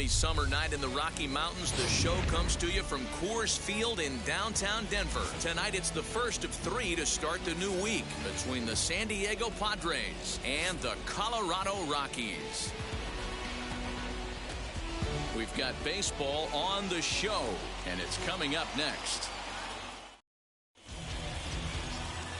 balmy summer night in the Rocky Mountains, the show comes to you from Coors Field in downtown Denver. Tonight, it's the first of 3 to start the new week between the San Diego Padres and the Colorado Rockies. We've got baseball on the show, and it's coming up next.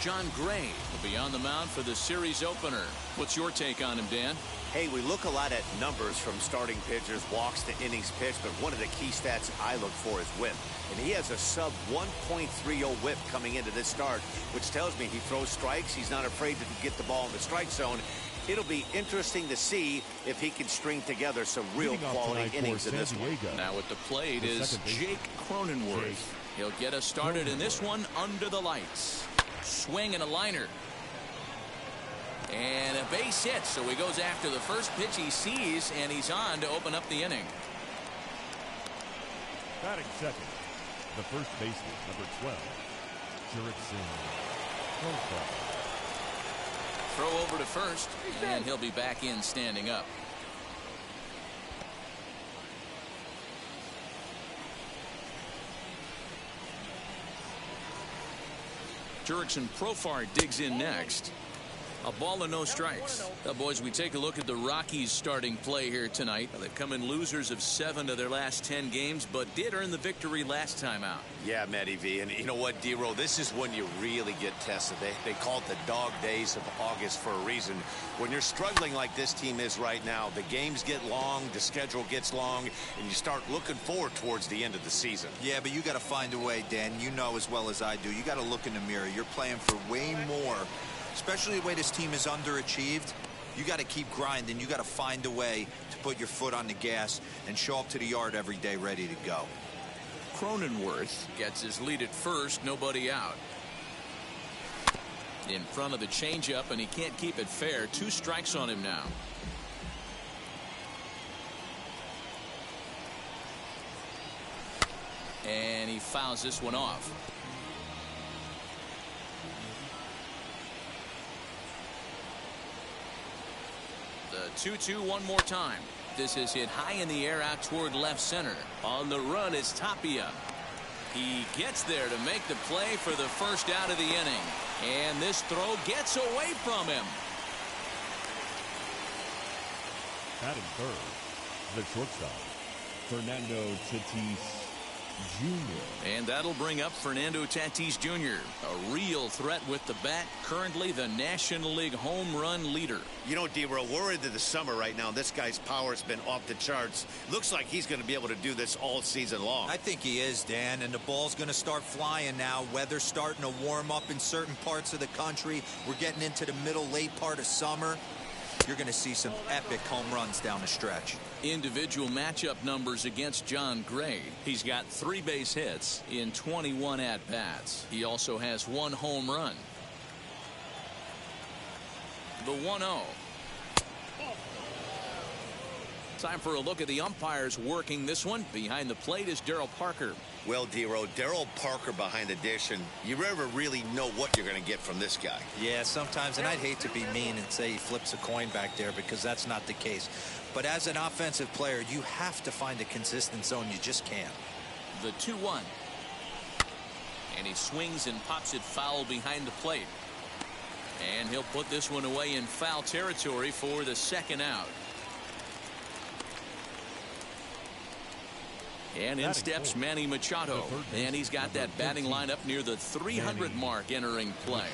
John Gray will be on the mound for the series opener. What's your take on him, Dan? Hey, we look a lot at numbers from starting pitchers, walks to innings pitched, but one of the key stats I look for is whip. And he has a sub 1.30 whip coming into this start, which tells me he throws strikes. He's not afraid to get the ball in the strike zone. It'll be interesting to see if he can string together some real quality innings in this one. Now at the plate is Jake Cronenworth. He'll get us started in this one under the lights. Swing and a liner. And a base hit, so he goes after the first pitch he sees, and he's on to open up the inning. Batting second, the first baseman, number 12, Jurickson. Throw over to first, and he'll be back in standing up. Jurickson Profar digs in next. A ball and no strikes. Now, boys, we take a look at the Rockies starting play here tonight. They've come in losers of 7 of their last 10 games, but did earn the victory last time out. Yeah, Matty V. And you know what, D-Roll? This is when you really get tested. They call it the dog days of August for a reason. When you're struggling like this team is right now, the games get long, the schedule gets long, and you start looking forward towards the end of the season. Yeah, but you got to find a way, Dan. You know as well as I do. You got to look in the mirror. You're playing for way more. Especially the way this team is underachieved, you got to keep grinding. You got to find a way to put your foot on the gas and show up to the yard every day ready to go. Cronenworth gets his lead at first, nobody out. In front of the changeup, and he can't keep it fair. 2 strikes on him now. And he fouls this one off. The 2-2 one more time. This is hit high in the air out toward left center. On the run is Tapia. He gets there to make the play for the first out of the inning. And this throw gets away from him. Batting third, the shortstop, Fernando Tatis Jr. And that'll bring up Fernando Tatis Jr., a real threat with the bat, currently the National League home run leader. You know, D-Roll, we're into the summer right now. This guy's power has been off the charts. Looks like he's going to be able to do this all season long. I think he is, Dan, and the ball's going to start flying now. Weather's starting to warm up in certain parts of the country. We're getting into the middle, late part of summer. You're going to see some epic home runs down the stretch. Individual matchup numbers against John Gray. He's got 3 base hits in 21 at-bats. He also has 1 home run. The 1-0. Time for a look at the umpires working this one. Behind the plate is Darryl Parker. Well, D-Roll, Darryl Parker behind the dish, and you never really know what you're going to get from this guy. Yeah, sometimes, and I'd hate to be mean and say he flips a coin back there because that's not the case. But as an offensive player, you have to find a consistent zone. You just can't. The 2-1. And he swings and pops it foul behind the plate. And he'll put this one away in foul territory for the second out. And in steps Manny Machado, and he's got that batting lineup near the 300 mark entering play.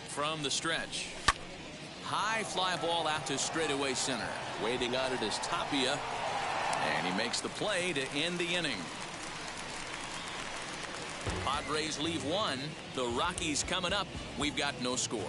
From the stretch, high fly ball out to straightaway center. Waiting on it is Tapia, and he makes the play to end the inning. Padres leave 1. The Rockies coming up. We've got no score.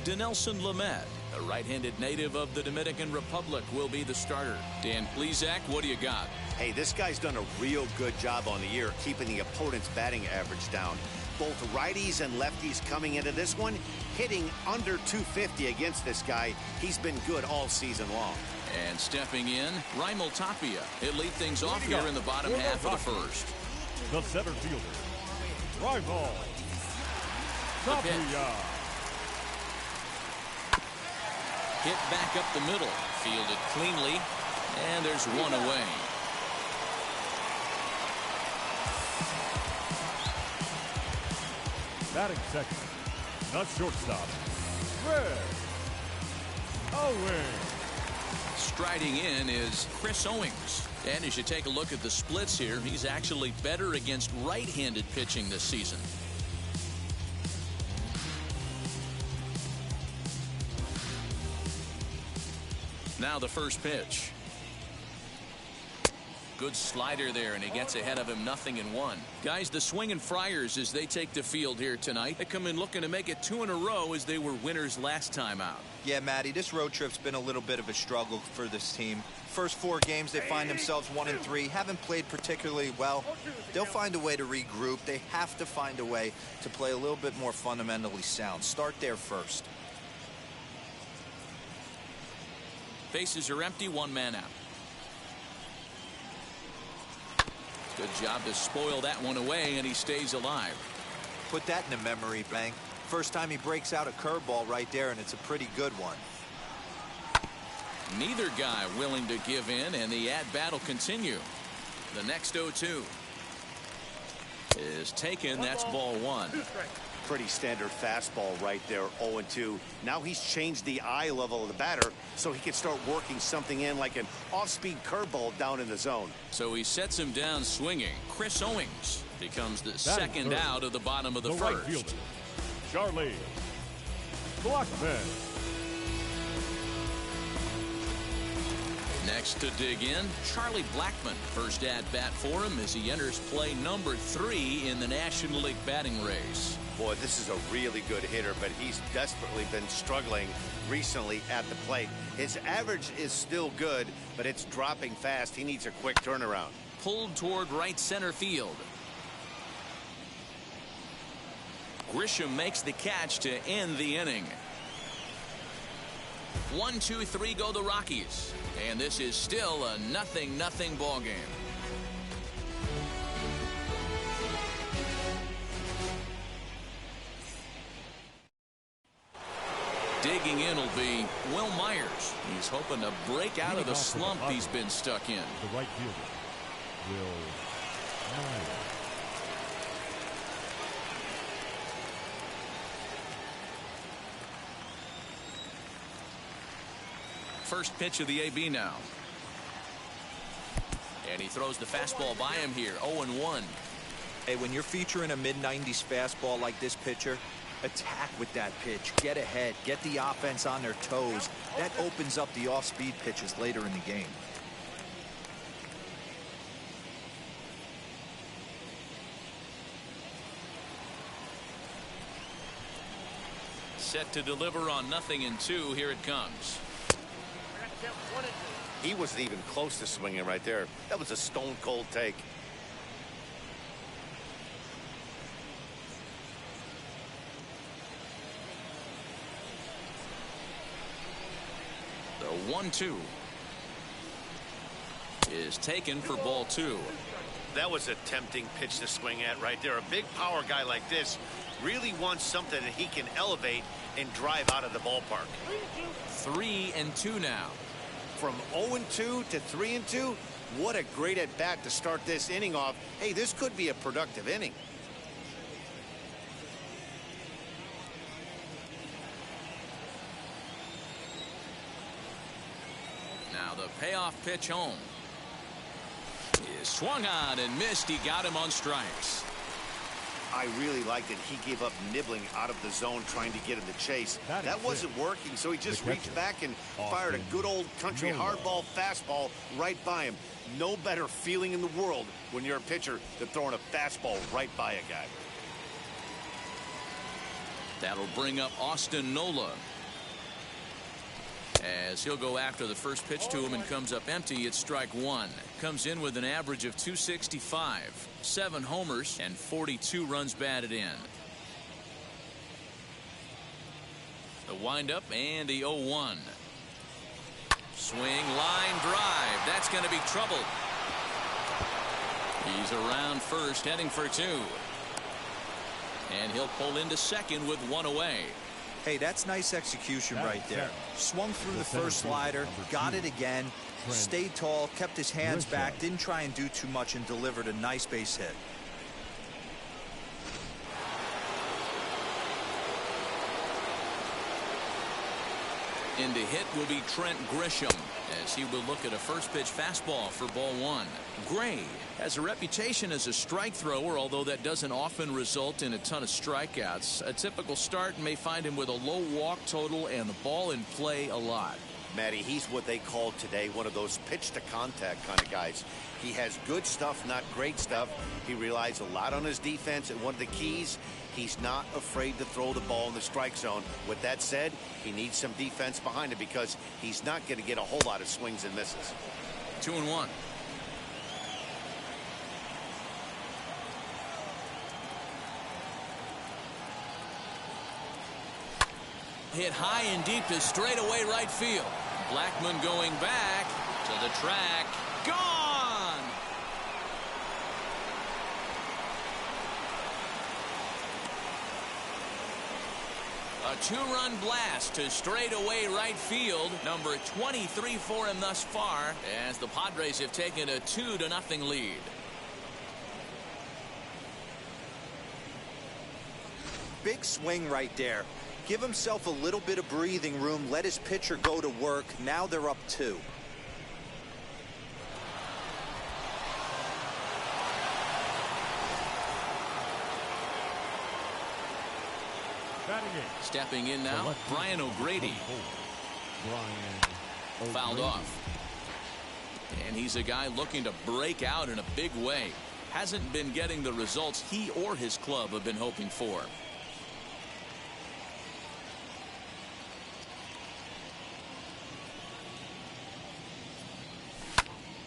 Dinelson Lamet A right-handed native of the Dominican Republic will be the starter. Dan Plesac, what do you got? Hey, this guy's done a real good job on the year keeping the opponent's batting average down. Both righties and lefties coming into this one, hitting under 250 against this guy. He's been good all season long. And stepping in, Raimel Tapia. He'll lead things off here in the bottom half of the first. The center fielder, Raimel Tapia. Hit back up the middle, fielded cleanly, and there's one away. Batting second, the shortstop, Red Owings. Striding in is Chris Owings. And as you take a look at the splits here, he's actually better against right-handed pitching this season. Now the first pitch. Good slider there, and he gets ahead of him 0-1. Guys, the Swingin' Friars, as they take the field here tonight, they come in looking to make it 2 in a row as they were winners last time out. Yeah, Matty, this road trip's been a little bit of a struggle for this team. First 4 games, they find themselves 1-3, haven't played particularly well. They'll find a way to regroup. They have to find a way to play a little bit more fundamentally sound. Start there first. Bases are empty, 1 man out. Good job to spoil that one away, and he stays alive. Put that in a memory bank. First time he breaks out a curveball right there, and it's a pretty good one. Neither guy willing to give in, and the at-bat will continue. The next 0-2 is taken. That's ball 1. Pretty standard fastball right there, 0-2. Now he's changed the eye level of the batter so he can start working something in like an off-speed curveball down in the zone. So he sets him down swinging. Chris Owings becomes the second out of the bottom of the first. Right fielder, Charlie Blackman. Next to dig in, Charlie Blackman. First at-bat for him as he enters play number 3 in the National League batting race. Boy, this is a really good hitter, but he's desperately been struggling recently at the plate. His average is still good, but it's dropping fast. He needs a quick turnaround. Pulled toward right center field. Grisham makes the catch to end the inning. 1, 2, 3 go the Rockies. And this is still a 0-0 ball game. Digging in will be Will Myers. He's hoping to break out of the slump he's been stuck in. The right fielder, Will Myers. First pitch of the AB now. And he throws the fastball by him here, 0-1. Hey, when you're featuring a mid-90s fastball like this pitcher, attack with that pitch. Get ahead. Get the offense on their toes. That opens up the off-speed pitches later in the game. Set to deliver on 0-2. Here it comes. He wasn't even close to swinging right there. That was a stone-cold take. The 1-2 is taken for ball 2. That was a tempting pitch to swing at right there. A big power guy like this really wants something that he can elevate and drive out of the ballpark. 3-2 now. From 0-2 to 3-2, what a great at-bat to start this inning off. Hey, this could be a productive inning. Now the payoff pitch home. He is swung on and missed. He got him on strikes. I really liked it. He gave up nibbling out of the zone trying to get in the chase. That wasn't working, so he just reached back and fired a good old country hardball fastball right by him. No better feeling in the world when you're a pitcher than throwing a fastball right by a guy. That'll bring up Austin Nola. As he'll go after the first pitch to him and comes up empty, it's strike one. Comes in with an average of 265, 7 homers, and 42 runs batted in. The windup and the 0-1. Swing, line drive. That's going to be trouble. He's around first, heading for 2. And he'll pull into second with 1 away. Hey, that's nice execution right there. Swung through the first slider, got it again, stayed tall, kept his hands back, didn't try and do too much, and delivered a nice base hit. In to hit will be Trent Grisham, as he will look at a first pitch fastball for ball 1. Gray has a reputation as a strike thrower, although that doesn't often result in a ton of strikeouts. A typical start may find him with a low walk total and the ball in play a lot. Matty, he's what they call today one of those pitch to contact kind of guys. He has good stuff, not great stuff. He relies a lot on his defense, and one of the keys, he's not afraid to throw the ball in the strike zone. With that said, he needs some defense behind him because he's not going to get a whole lot of swings and misses. 2-1. Hit high and deep to straightaway right field. Blackman going back to the track. Gone! A 2-run blast to straightaway right field. Number 23 for him thus far, as the Padres have taken a 2-0 lead. Big swing right there. Give himself a little bit of breathing room, let his pitcher go to work. Now they're up 2. Stepping in now, Brian O'Grady. Fouled off. And he's a guy looking to break out in a big way. Hasn't been getting the results he or his club have been hoping for.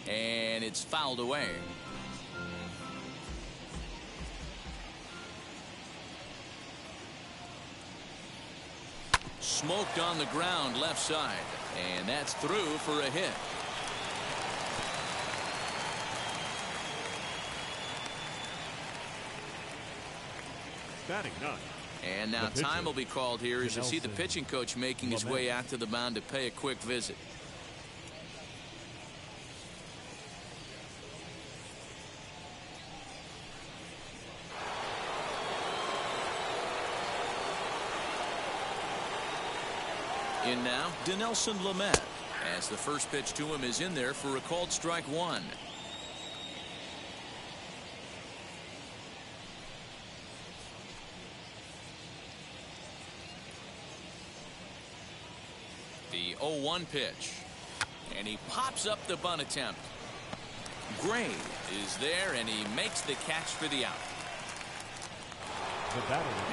And it's fouled away. Smoked on the ground left side, and that's through for a hit. Batting 9. And now time will be called here as you see the pitching coach making his way out to the mound to pay a quick visit. In now, Dinelson Lamet, as the first pitch to him is in there for a called strike 1. The 0-1 pitch, and he pops up the bunt attempt. Gray is there, and he makes the catch for the out.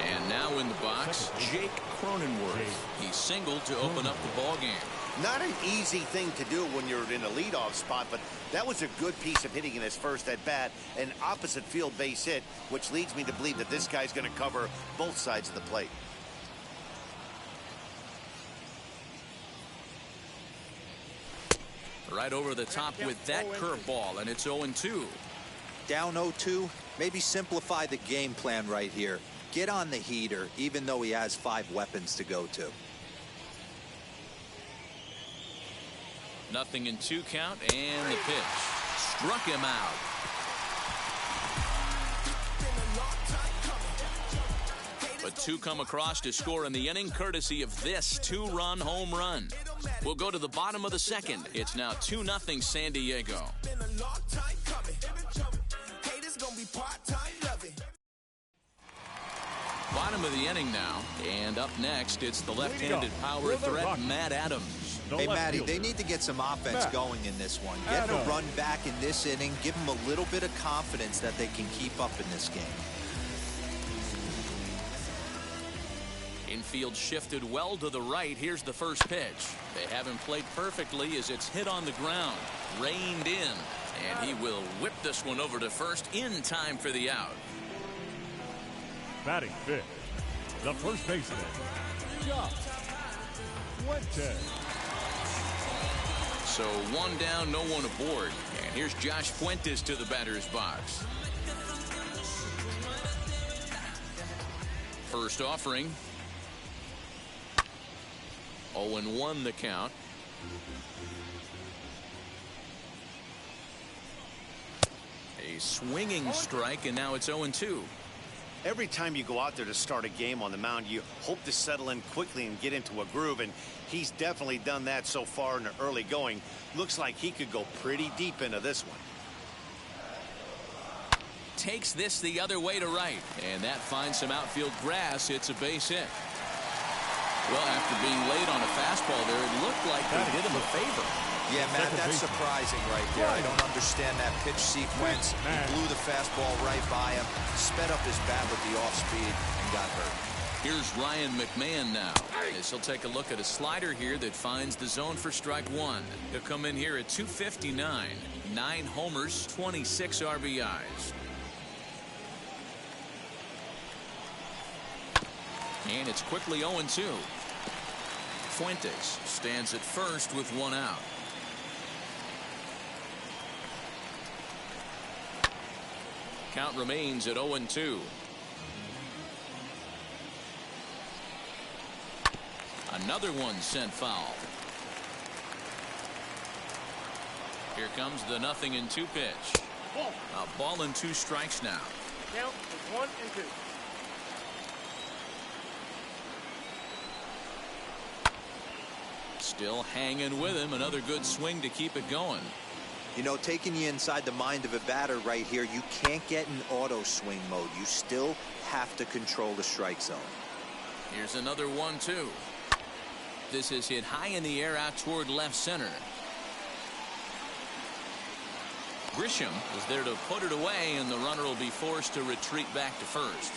And now in the box, Jake Cronenworth. He singled to open up the ball game. Not an easy thing to do when you're in a leadoff spot, but that was a good piece of hitting in his first at bat, an opposite field base hit, which leads me to believe that this guy's going to cover both sides of the plate. Right over the top with that curveball, and it's 0-2. Down 0-2, maybe simplify the game plan right here. Get on the heater, even though he has 5 weapons to go to. 0-2 count, and the pitch. Struck him out. But 2 come across to score in the inning, courtesy of this 2-run home run. We'll go to the bottom of the second. It's now 2-0 San Diego. Bottom of the inning now, and up next, it's the left-handed power threat, Matt Adams. Hey, Matty, they need to get some offense going in this one. Get a run back in this inning. Give them a little bit of confidence that they can keep up in this game. In field shifted well to the right. Here's the first pitch. They have him played perfectly as it's hit on the ground. Reined in. And he will whip this one over to first in time for the out. Batting fifth, the first baseman, Josh Fuentes. So one down, no one aboard. And here's Josh Fuentes to the batter's box. First offering. 0-1 the count. A swinging strike, and now it's 0-2. Every time you go out there to start a game on the mound, you hope to settle in quickly and get into a groove, and he's definitely done that so far in the early going. Looks like he could go pretty deep into this one. Takes this the other way to right, and that finds some outfield grass. It's a base hit. Well, after being late on a fastball there, it looked like they did him a favor. Yeah, Matt, that's surprising right there. I don't understand that pitch sequence. He blew the fastball right by him, sped up his bat with the off speed, and got hurt. Here's Ryan McMahon now. As he'll take a look at a slider here that finds the zone for strike one. He'll come in here at 259. 9 homers, 26 RBIs. And it's quickly 0-2. Fuentes stands at first with one out. Count remains at 0-2. Another one sent foul. Here comes the 0-2 pitch. A ball and 2 strikes now. Count is 1-2. Still hanging with him. Another good swing to keep it going. You know, taking you inside the mind of a batter right here, you can't get in auto swing mode. You still have to control the strike zone. Here's another 1-2. This is hit high in the air out toward left center. Grisham is there to put it away, and the runner will be forced to retreat back to first.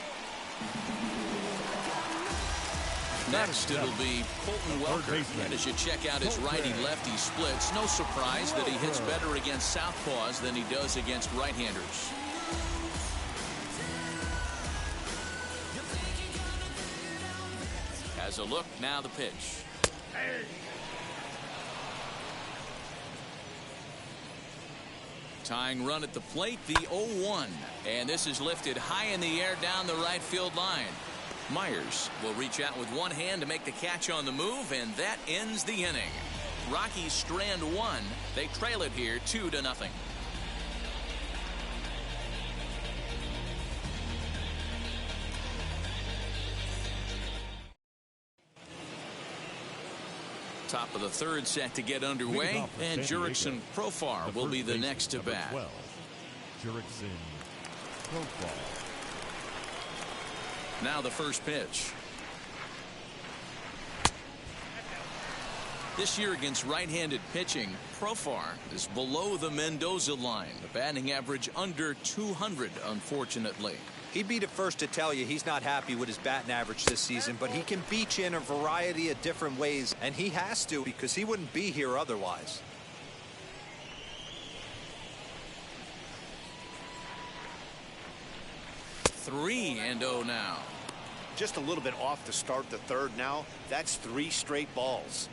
Next, it'll be Colton Welker. And as you check out his righty-lefty splits, no surprise that he hits better against southpaws than he does against right-handers. Has a look, now the pitch. Tying run at the plate, the 0-1. And this is lifted high in the air down the right field line. Myers will reach out with one hand to make the catch on the move, and that ends the inning. Rockies strand one. They trail it here 2-0. Top of the third set to get underway, and Jurickson Profar will be the next to bat. Jurickson Profar. Now the first pitch. This year against right-handed pitching, Profar is below the Mendoza line. The batting average under 200, unfortunately. He'd be the first to tell you he's not happy with his batting average this season, but he can beat you in a variety of different ways, and he has to because he wouldn't be here otherwise. Three and 0 now. Just a little bit off to start the third now. That's 3 straight balls.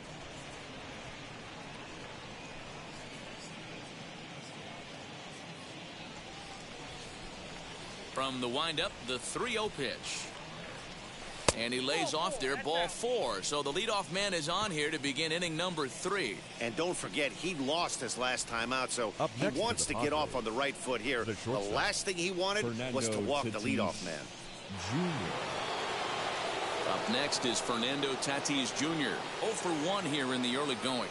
From the windup, the 3-0 pitch. And he lays off there, ball 4. So the leadoff man is on here to begin inning number 3. And don't forget, he lost his last time out, so he wants to get off on the right foot here. The last thing he wanted was to walk the leadoff man. Up next is Fernando Tatis Jr. 0 for 1 here in the early going.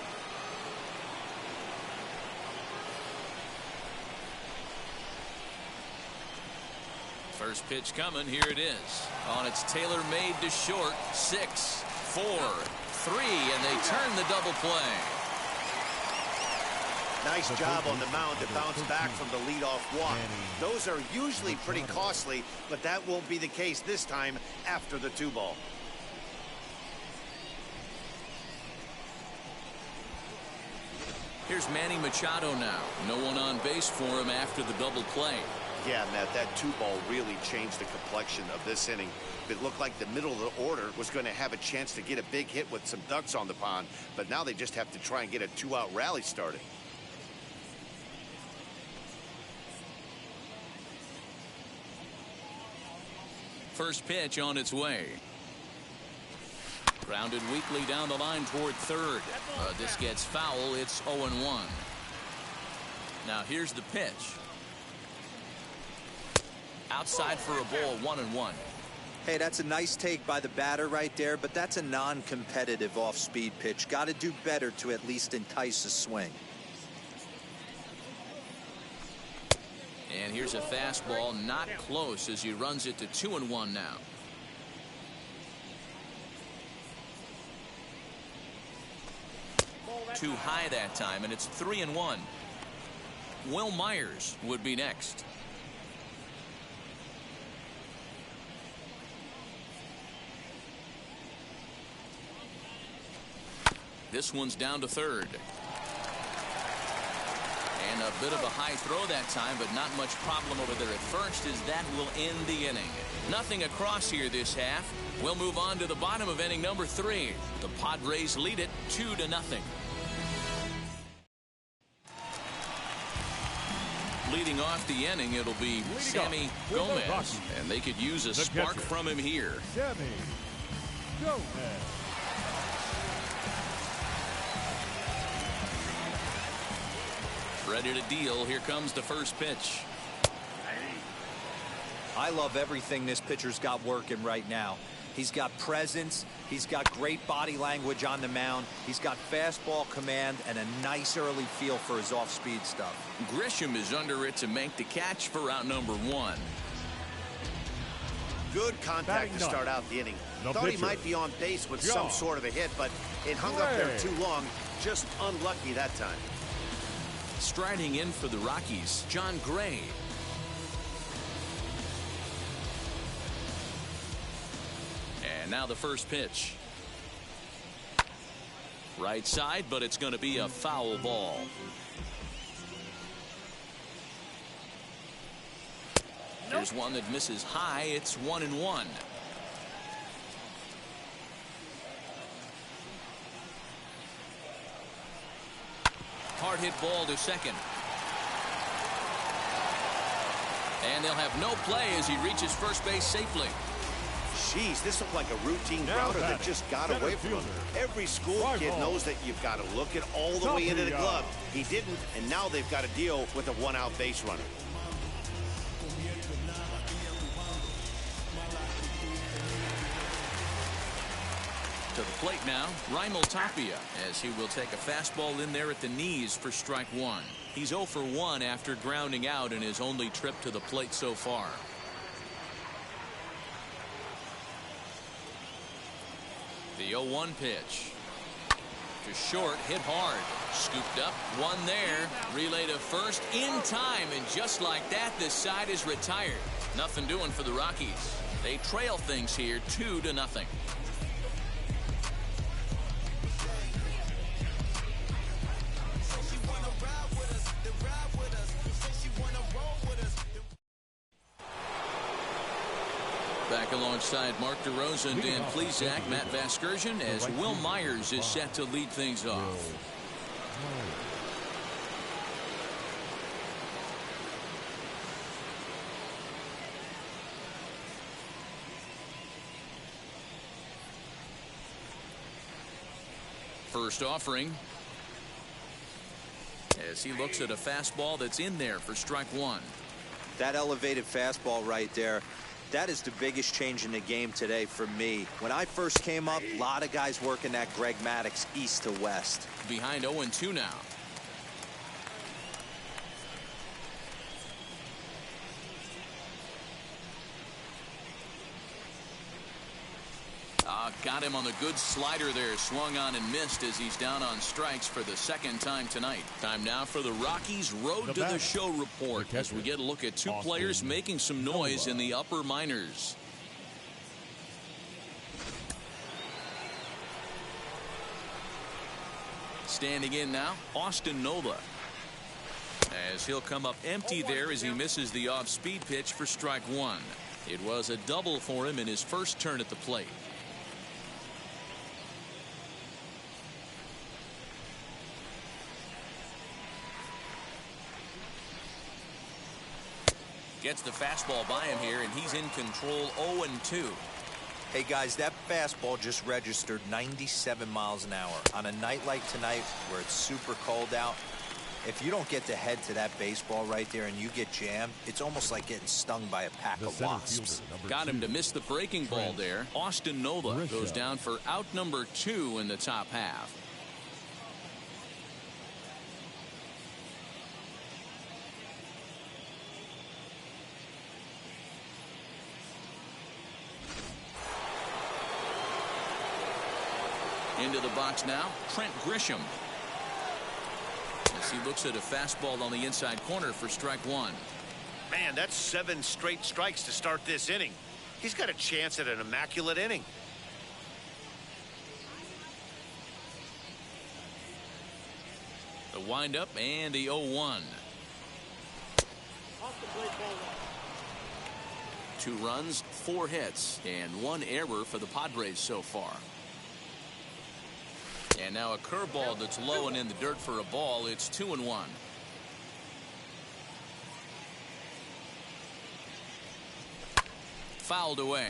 First pitch coming. Here it is. On its tailor-made to short. 6, 4, 3, and they turn the double play. Nice job on the mound to bounce back from the leadoff walk. Those are usually pretty costly, but that won't be the case this time after the 2 ball. Here's Manny Machado now. No one on base for him after the double play. Yeah, Matt, that 2-ball really changed the complexion of this inning. It looked like the middle of the order was going to have a chance to get a big hit with some ducks on the pond, but now they just have to try and get a 2-out rally started. First pitch on its way. Grounded weakly down the line toward third. This gets foul. It's 0-1. Now here's the pitch. Outside for a ball, 1-1. Hey, that's a nice take by the batter right there, but that's a non-competitive off-speed pitch. Got to do better to at least entice a swing. And here's a fastball, not close, as he runs it to 2-1 now. Too high that time, and it's 3-1. Will Myers would be next. This one's down to third. And a bit of a high throw that time, but not much problem over there at first, as that will end the inning. Nothing across here this half. We'll move on to the bottom of inning number 3. The Padres lead it 2-0. Leading off the inning, it'll be Sammy Gomez, and they could use a spark from him here. Sammy Gomez. Ready to deal. Here comes the first pitch. I love everything this pitcher's got working right now. He's got presence. He's got great body language on the mound. He's got fastball command and a nice early feel for his off-speed stuff. Grisham is under it to make the catch for out number 1. Good contact to start out the inning. Thought he might be on base with some sort of a hit, but it hung up there too long. Just unlucky that time. Striding in for the Rockies, John Gray. And now the first pitch. Right side, but it's going to be a foul ball. There's one that misses high. It's 1-1. Hard hit ball to second. And they'll have no play as he reaches first base safely. Jeez, this looked like a routine grounder that just got away from him. Every school kid knows that you've got to look it all the way into the glove. He didn't, and now they've got to deal with a one-out base runner. To the plate now, Raimel Tapia, as he will take a fastball in there at the knees for strike 1. He's 0 for 1 after grounding out in his only trip to the plate so far. The 0-1 pitch. To short, hit hard. Scooped up, one there. Relay to first in time, and just like that, this side is retired. Nothing doing for the Rockies. They trail things here 2-0. Back alongside Mark DeRosa, Dan Plesac, Matt Vasgersian, as Will Myers is set to lead things off. First offering, as he looks at a fastball that's in there for strike 1. That elevated fastball right there, that is the biggest change in the game today for me. When I first came up, a lot of guys working that Greg Maddux east to west. Behind 0-2 now. Got him on the good slider there. Swung on and missed as he's down on strikes for the second time tonight. Time now for the Rockies Road to the Show report as we get a look at two players making some noise in the upper minors. Standing in now, Austin Nola. As he'll come up empty there as he misses the off-speed pitch for strike one. It was a double for him in his first turn at the plate. Gets the fastball by him here, and he's in control 0-2. Hey, guys, that fastball just registered 97 miles an hour. On a night like tonight where it's super cold out, if you don't get to head to that baseball right there and you get jammed, it's almost like getting stung by a pack of wasps. Got him to miss the breaking ball there. Austin Nola goes down for out number 2 in the top half. Into the box now, Trent Grisham. As he looks at a fastball on the inside corner for strike one. Man, that's 7 straight strikes to start this inning. He's got a chance at an immaculate inning. The windup and the 0-1. 2 runs, 4 hits, and 1 error for the Padres so far. And now a curveball that's low and in the dirt for a ball. It's 2-1. Fouled away.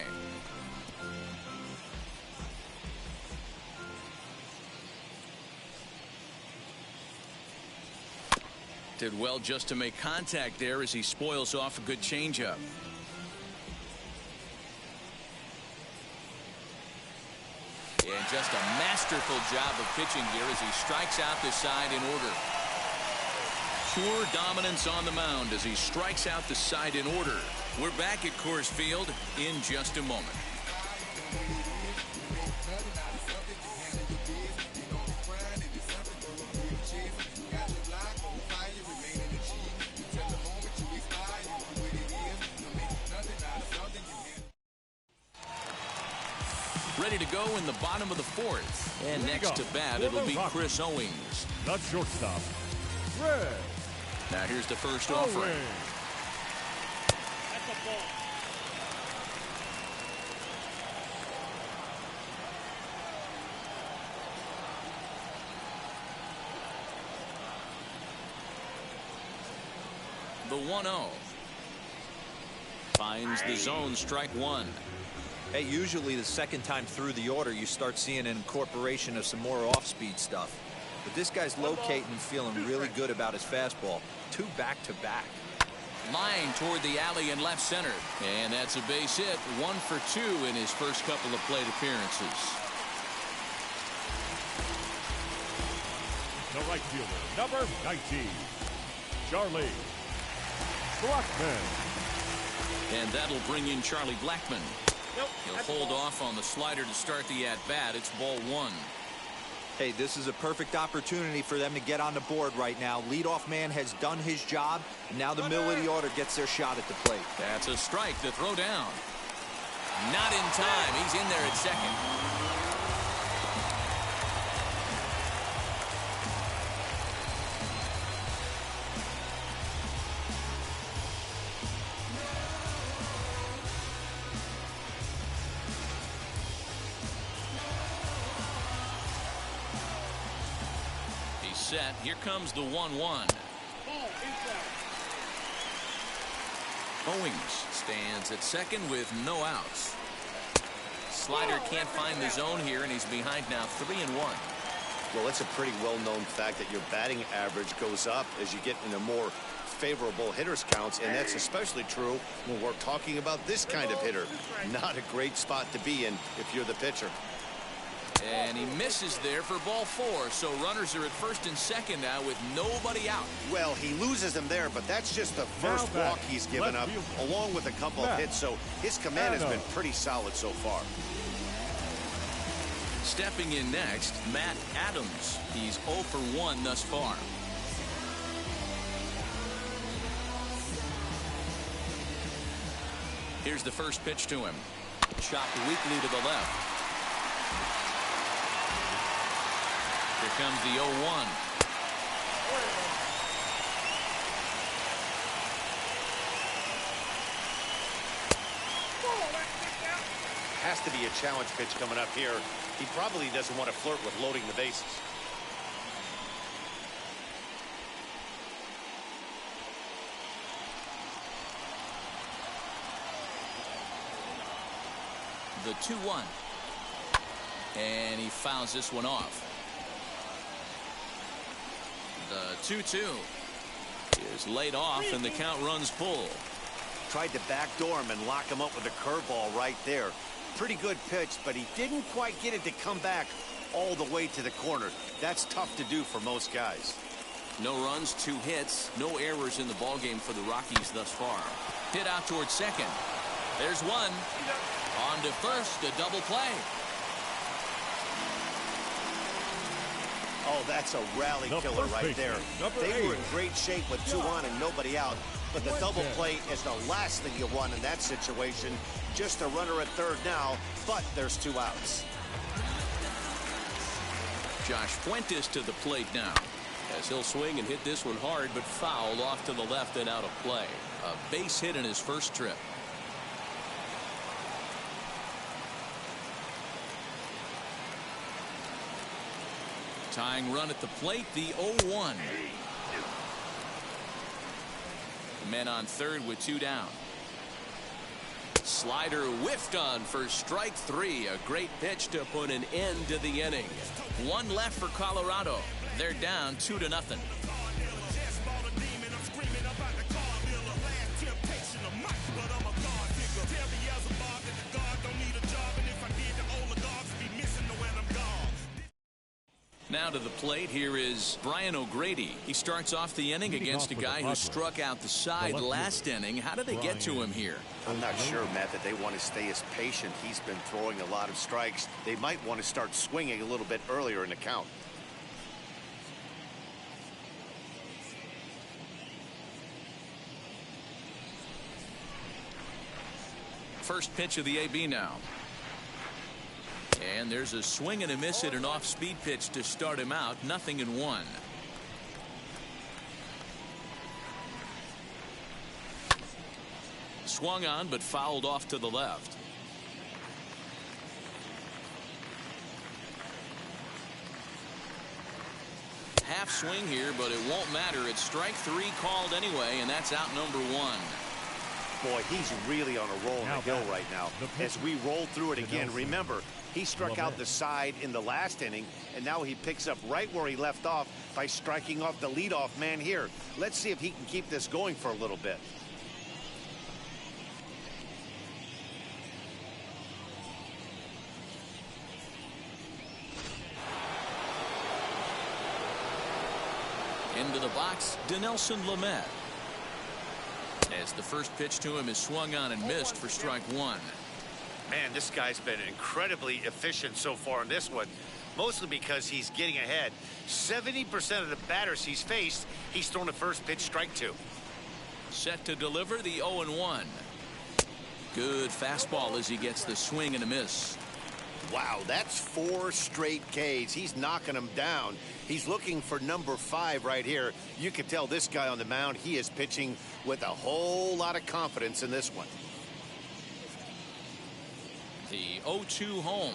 Did well just to make contact there as he spoils off a good changeup. And just a masterful job of pitching here as he strikes out the side in order. Pure dominance on the mound as he strikes out the side in order. We're back at Coors Field in just a moment. Ready to go in the bottom of the 4th. And next to bat, it'll be Chris Owings. The shortstop, Red. Now here's the first offering. That's a ball. The 1-0. Finds the zone, strike one. Hey, usually the second time through the order, you start seeing an incorporation of some more off-speed stuff. But this guy's locating and feeling really good about his fastball. 2 back-to-back. Line toward the alley in left center. And that's a base hit. 1 for 2 in his first couple of plate appearances. The right fielder, number 19, Charlie Blackmon. And that'll bring in Charlie Blackmon. He'll hold off on the slider to start the at-bat. It's ball 1. Hey, this is a perfect opportunity for them to get on the board right now. Leadoff man has done his job, and now the middle of the order gets their shot at the plate. That's a strike to throw down. Not in time. He's in there at second. Set. Here comes the 1-1. Owings stands at second with no outs. Slider can't find the zone here, and he's behind now 3-1. Well, it's a pretty well-known fact that your batting average goes up as you get into more favorable hitters counts, and that's especially true when we're talking about this kind of hitter. Not a great spot to be in if you're the pitcher. And he misses there for ball 4, so runners are at first and second now with nobody out. Well, he loses them there, but that's just the first walk he's given up, along with a couple of hits, so his command has been pretty solid so far. Stepping in next, Matt Adams. He's 0 for 1 thus far. Here's the first pitch to him. Chopped weakly to the left. Here comes the 0-1. Has to be a challenge pitch coming up here. He probably doesn't want to flirt with loading the bases. The 2-1. And he fouls this one off. The 2-2 is laid off, and the count runs full. Tried to backdoor him and lock him up with a curveball right there. Pretty good pitch, but he didn't quite get it to come back all the way to the corner. That's tough to do for most guys. No runs, 2 hits, no errors in the ballgame for the Rockies thus far. Hit out towards second. There's one. On to first, a double play. Oh, that's a rally killer right there. They were in great shape with 2 on and nobody out. But the double play is the last thing you want in that situation. Just a runner at third now, but there's 2 outs. Josh Fuentes to the plate now, as he'll swing and hit this one hard, but fouled off to the left and out of play. A base hit in his first trip. Tying run at the plate, the 0-1. Men on third with 2 down. Slider whiffed on for strike 3. A great pitch to put an end to the inning. 1 left for Colorado. They're down 2-0. Now to the plate, here is Brian O'Grady. He starts off the inning against a guy who struck out the side last inning. How did they get to him here? I'm not sure, Matt, that they want to stay as patient. He's been throwing a lot of strikes. They might want to start swinging a little bit earlier in the count. First pitch of the AB now. And there's a swing and a miss at an off-speed pitch to start him out. 0-1. Swung on, but fouled off to the left. Half swing here, but it won't matter. It's strike 3 called anyway, and that's out number 1. Boy, he's really on a roll in the hill right now. As we roll through it again, remember, he struck out the side in the last inning, and now he picks up right where he left off by striking off the leadoff man here. Let's see if he can keep this going for a little bit. Into the box, Dinelson Lamet. As the first pitch to him is swung on and missed for strike 1. Man, this guy's been incredibly efficient so far in this one, mostly because he's getting ahead. 70% of the batters he's faced, he's thrown the first pitch, strike 2. Set to deliver the 0-1. Good fastball as he gets the swing and a miss. Wow, that's 4 straight Ks. He's knocking them down. He's looking for number 5 right here. You can tell this guy on the mound, he is pitching with a whole lot of confidence in this one. The 0-2 home.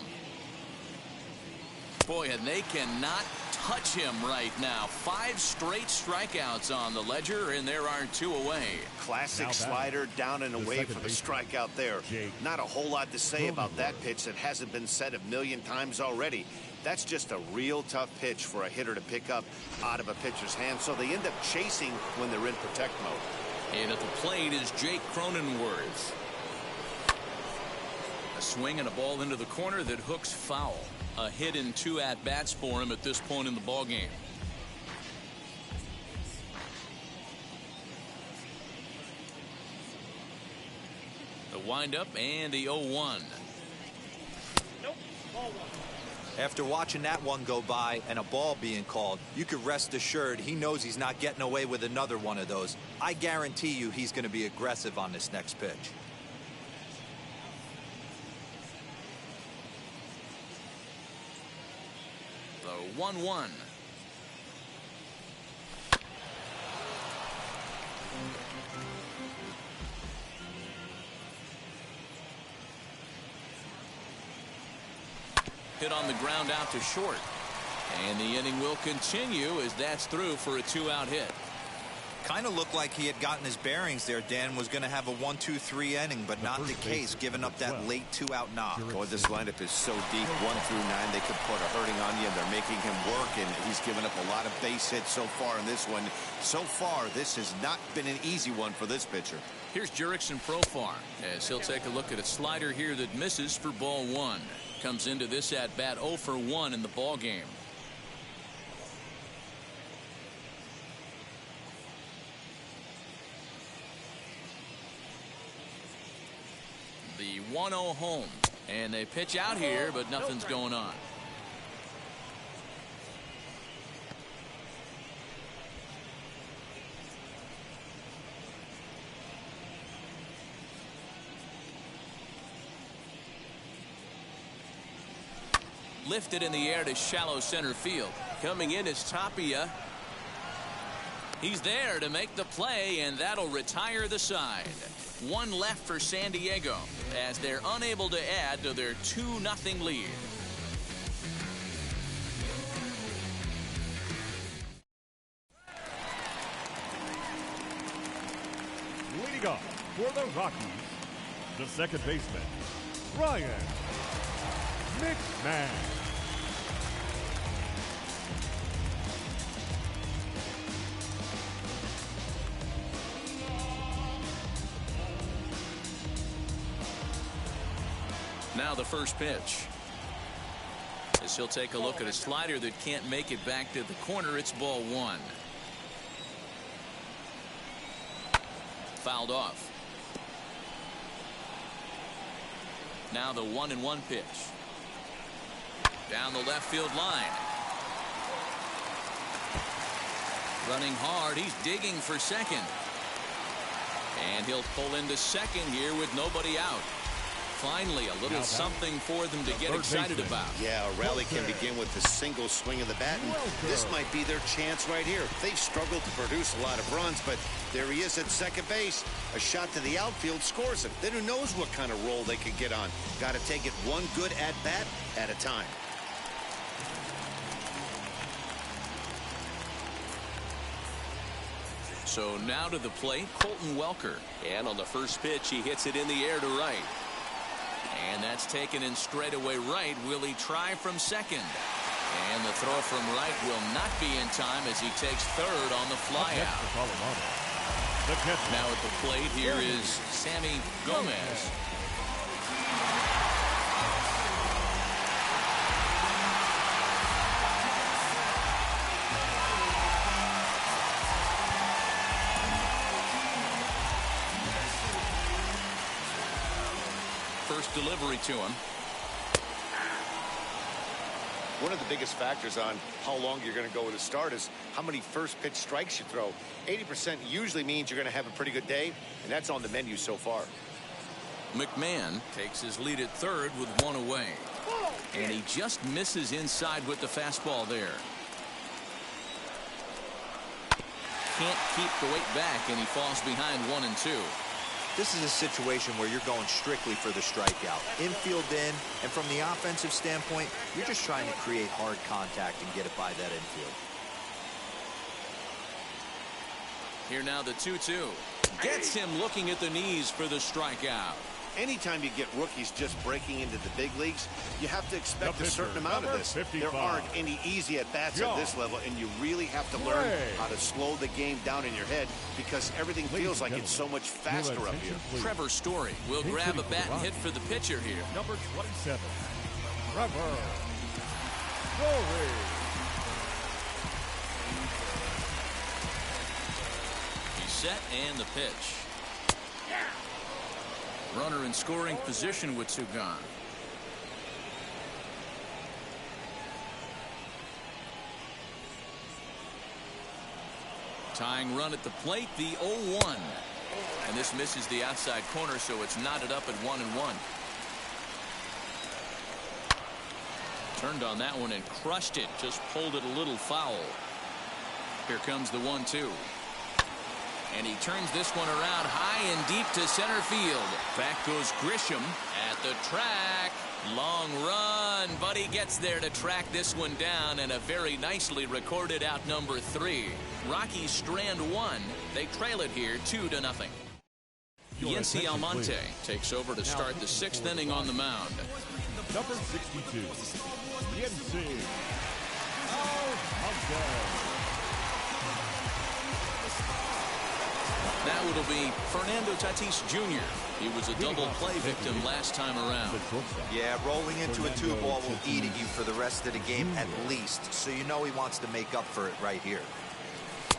Boy, and they cannot touch him right now. 5 straight strikeouts on the ledger, and there are 2 away. Classic slider down and away for the strikeout there. Not a whole lot to say about that pitch that hasn't been said a million times already. That's just a real tough pitch for a hitter to pick up out of a pitcher's hand, so they end up chasing when they're in protect mode. And at the plate is Jake Cronenworth. A swing and a ball into the corner that hooks foul. A hit in 2 at-bats for him at this point in the ballgame. The windup and the 0-1. Nope. Ball 1. After watching that one go by and a ball being called, you could rest assured he knows he's not getting away with another one of those. I guarantee you he's going to be aggressive on this next pitch. The 1-1. Hit on the ground out to short. And the inning will continue as that's through for a 2-out hit. Kind of looked like he had gotten his bearings there. Dan was going to have a 1-2-3 inning, but not the case, giving up that late 2-out knock. Boy, this lineup is so deep, 1 through 9. They could put a hurting on you, and they're making him work, and he's given up a lot of base hits so far in this one. So far, this has not been an easy one for this pitcher. Here's Jurickson Profar as he'll take a look at a slider here that misses for ball 1. Comes into this at bat 0 for 1 in the ball game. The 1-0 home, and they pitch out here, but nothing's going on. Lifted in the air to shallow center field. Coming in is Tapia. He's there to make the play, and that'll retire the side. 1 left for San Diego as they're unable to add to their 2-0 lead. Leading off for the Rockies, the second baseman, Ryan McMahon. Now the first pitch. As he'll take a look at a slider that can't make it back to the corner. It's ball 1. Fouled off. Now the 1-1 pitch. Down the left field line. Running hard. He's digging for second. And he'll pull into second here with nobody out. Finally, a little something for them to get excited about. Yeah, a rally can begin with a single swing of the bat, and this might be their chance right here. They've struggled to produce a lot of runs, but there he is at second base. A shot to the outfield scores him. Then who knows what kind of roll they could get on. Got to take it one good at-bat at a time. So now to the plate, Colton Welker. And on the first pitch, he hits it in the air to right. And that's taken in straightaway right. Will he try from second? And the throw from right will not be in time as he takes third on the fly out. Now at the plate, here is Sammy Gomez. First delivery to him. One of the biggest factors on how long you're going to go with a start is how many first pitch strikes you throw. 80% usually means you're going to have a pretty good day, and that's on the menu so far. McMahon takes his lead at third with 1 away. And he just misses inside with the fastball there. Can't keep the weight back, and he falls behind 1-2. This is a situation where you're going strictly for the strikeout. Infield in, and from the offensive standpoint, you're just trying to create hard contact and get it by that infield. Here now the 2-2. Gets him looking at the knees for the strikeout. Anytime you get rookies just breaking into the big leagues, you have to expect a certain amount of this. 55. There aren't any easy at-bats at this level, and you really have to learn how to slow the game down in your head because everything feels like it's so much faster up here. Trevor Story will grab a bat and hit for the pitcher here. Number 27, Trevor Story. He's set and the pitch. Runner in scoring position with 2 gone. Tying run at the plate, the 0-1. And this misses the outside corner, so it's knotted up at 1-1. Turned on that one and crushed it. Just pulled it a little foul. Here comes the 1-2. And he turns this one around high and deep to center field. Back goes Grisham at the track. Long run, but he gets there to track this one down, and a very nicely recorded out number 3. Rockies strand 1. They trail it here 2-0. Yency Almonte takes over to start the 6th inning on the mound. Number 62, Yency Almonte. Now it'll be Fernando Tatis Jr. He was a double play victim last time around. Yeah, rolling into a 2-ball will eat at you for the rest of the game at least, so you know he wants to make up for it right here.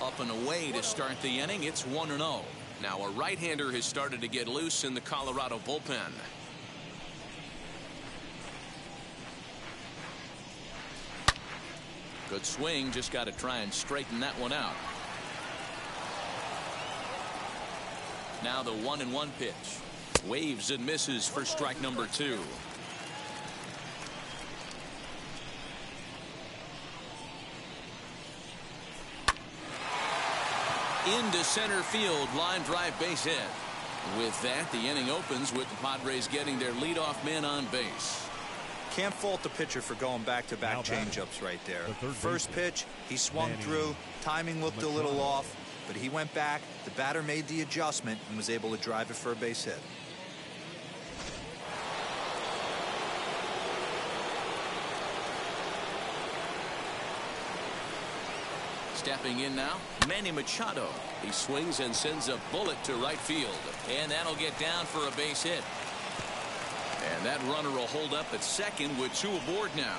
Up and away to start the inning. It's 1-0. Now a right-hander has started to get loose in the Colorado bullpen. Good swing, just got to try and straighten that one out. Now the 1-1 pitch. Waves and misses for strike number 2. Into center field, line drive, base hit. With that, the inning opens with the Padres getting their leadoff man on base. Can't fault the pitcher for going back-to-back changeups right there. First pitch, he swung through. Timing looked a little off, but he went back. The batter made the adjustment and was able to drive it for a base hit. Stepping in now, Manny Machado. He swings and sends a bullet to right field, and that'll get down for a base hit. And that runner will hold up at second with 2 aboard now.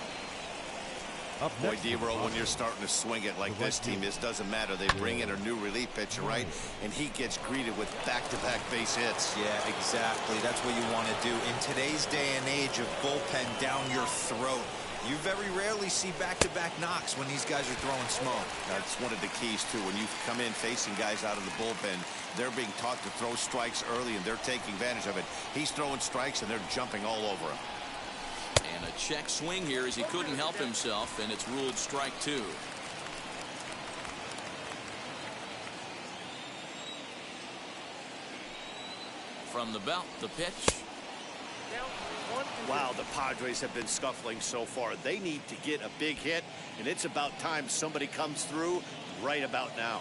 Boy, D-Roll, when you're starting to swing it like this team is, doesn't matter. They bring in a new relief pitcher, right? And he gets greeted with back-to-back base hits. Yeah, exactly. That's what you want to do. In today's day and age of bullpen down your throat, you very rarely see back-to-back knocks when these guys are throwing smoke. That's one of the keys, too. When you come in facing guys out of the bullpen, they're being taught to throw strikes early, and they're taking advantage of it. He's throwing strikes, and they're jumping all over him. And a check swing here as he couldn't help himself, and it's ruled strike 2. From the belt, the pitch. Wow, the Padres have been scuffling so far. They need to get a big hit, and it's about time somebody comes through right about now.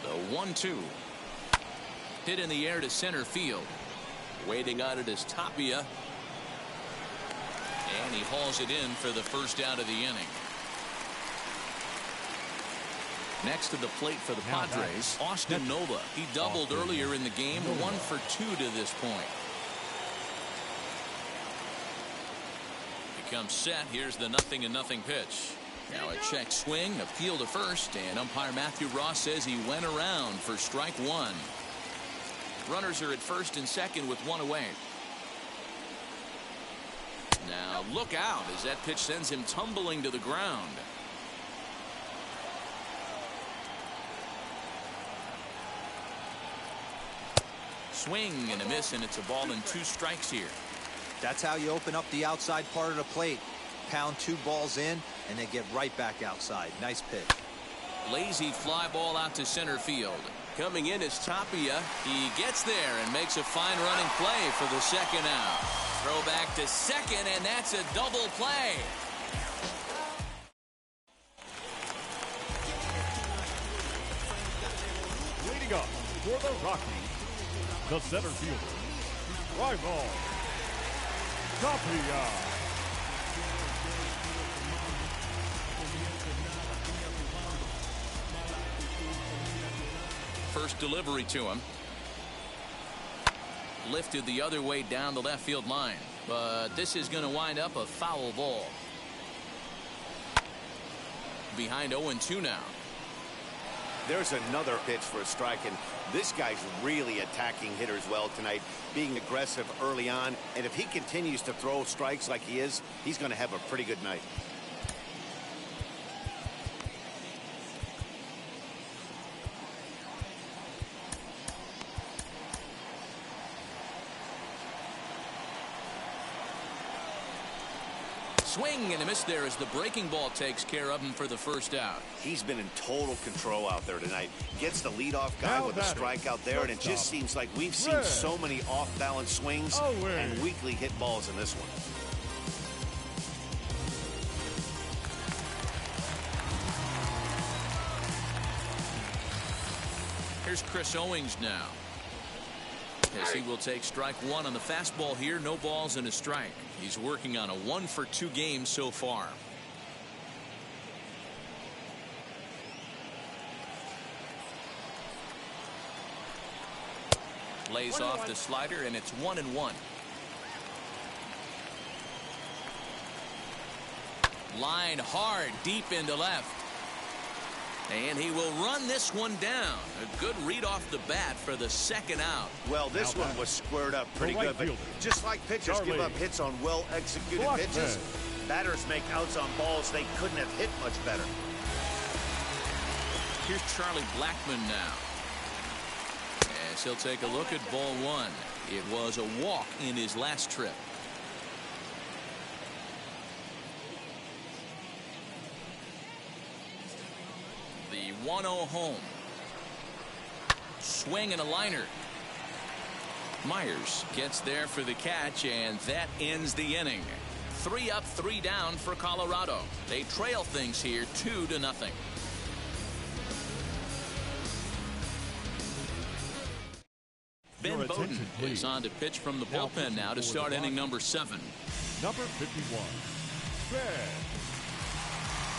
The 1-2. Hit in the air to center field. Waiting on it is Tapia. And he hauls it in for the first out of the inning. Next to the plate for the Padres, Austin Nova. He doubled earlier in the game, 1 for 2 to this point. He comes set. Here's the 0-0 pitch. Now a check swing, a field to first, and umpire Matthew Ross says he went around for strike 1. Runners are at first and second with 1 away. Now look out as that pitch sends him tumbling to the ground. Swing and a miss, and it's a ball and 2 strikes here. That's how you open up the outside part of the plate. Pound 2 balls in, and they get right back outside. Nice pitch. Lazy fly ball out to center field. Coming in is Tapia. He gets there and makes a fine running play for the second out. Throw back to second, and that's a double play. Leading up for the Rockies, the center fielder, Rival Tapia. First delivery to him. Lifted the other way down the left field line, but this is going to wind up a foul ball. Behind 0-2 now. There's another pitch for a strike, and this guy's really attacking hitters well tonight, being aggressive early on, and if he continues to throw strikes like he is, he's going to have a pretty good night. Swing and a miss there as the breaking ball takes care of him for the first out. He's been in total control out there tonight. Gets the leadoff guy with a strikeout there, and it just seems like we've seen so many off-balance swings and weakly hit balls in this one. Here's Chris Owings now, as he will take strike one on the fastball here. No balls and a strike. He's working on a 1-for-2 game so far. Lays off the slider, and it's 1-1. Line hard deep into left. And he will run this one down. A good read off the bat for the second out. Well, this one was squared up pretty good, but just like pitchers give up hits on well-executed pitches, batters make outs on balls they couldn't have hit much better. Here's Charlie Blackmon now, as he'll take a look at ball one. It was a walk in his last trip. The 1-0 home. Swing and a liner. Myers gets there for the catch, and that ends the inning. 3 up, 3 down for Colorado. They trail things here 2-0. Ben Bowden is on to pitch from the bullpen now to start inning number 7. Number 51, Ben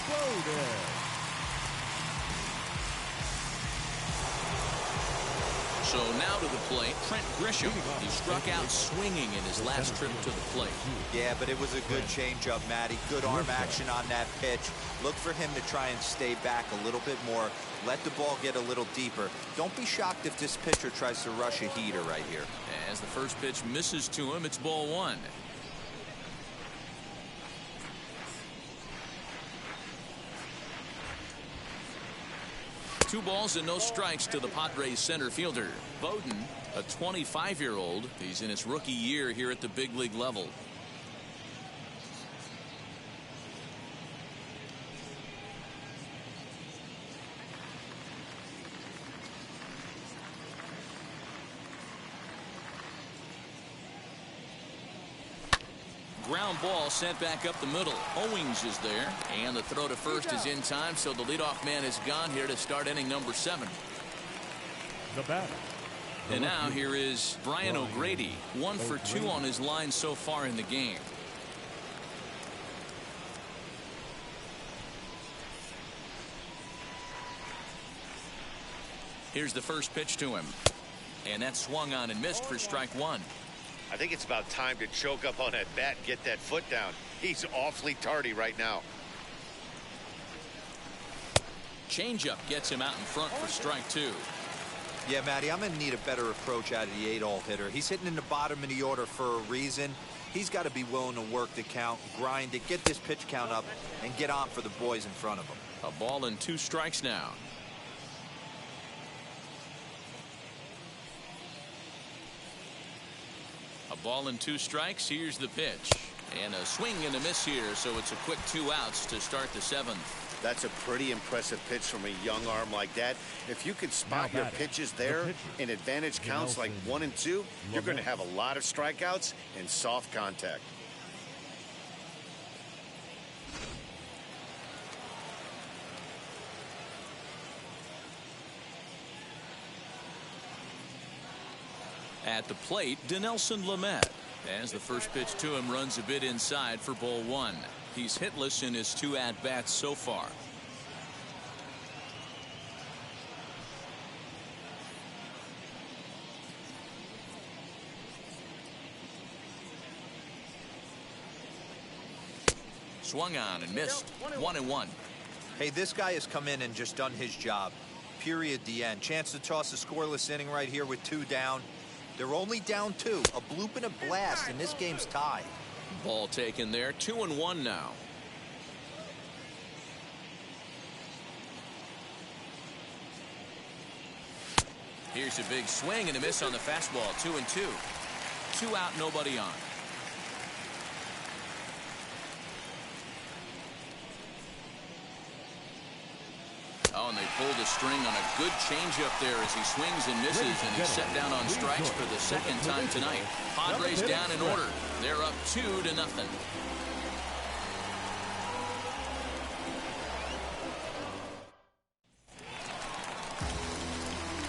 Bowden. So now to the plate, Trent Grisham. He struck out swinging in his last trip to the plate. Yeah, but it was a good changeup, Matty. Good arm action on that pitch. Look for him to try and stay back a little bit more. Let the ball get a little deeper. Don't be shocked if this pitcher tries to rush a heater right here. As the first pitch misses to him, it's ball one. Two balls and no strikes to the Padres center fielder. Bowden, a 25-year-old. He's in his rookie year here at the big league level. Ground ball sent back up the middle. Owings is there, and the throw to first is in time, so the leadoff man is gone here to start inning number 7. The batter. And now here is Brian O'Grady, 1 for 2 on his line so far in the game. Here's the first pitch to him, and that swung on and missed for strike one. I think it's about time to choke up on that bat and get that foot down. He's awfully tardy right now. Changeup gets him out in front for strike two. Yeah, Matty, I'm going to need a better approach out of the 8-hole hitter. He's hitting in the bottom of the order for a reason. He's got to be willing to work the count, grind it, get this pitch count up, and get on for the boys in front of him. A ball and 2 strikes now. A ball and 2 strikes. Here's the pitch. And a swing and a miss here, so it's a quick 2 outs to start the 7th. That's a pretty impressive pitch from a young arm like that. If you could spot your pitches there in advantage counts like 1 and 2, you're going to have a lot of strikeouts and soft contact. At the plate, Dinelson Lamet, as the first pitch to him runs a bit inside for ball 1. He's hitless in his 2 at-bats so far. Swung on and missed. 1-1. Hey, this guy has come in and just done his job. Period. The end. Chance to toss a scoreless inning right here with 2 down. They're only down 2. A bloop and a blast, and this game's tied. Ball taken there. 2-1 now. Here's a big swing and a miss on the fastball. 2-2. 2 out, nobody on. Oh, and they pulled the string on a good changeup there as he swings and misses, and he's set down on strikes for the second time tonight. Padres down in order. They're up 2-0.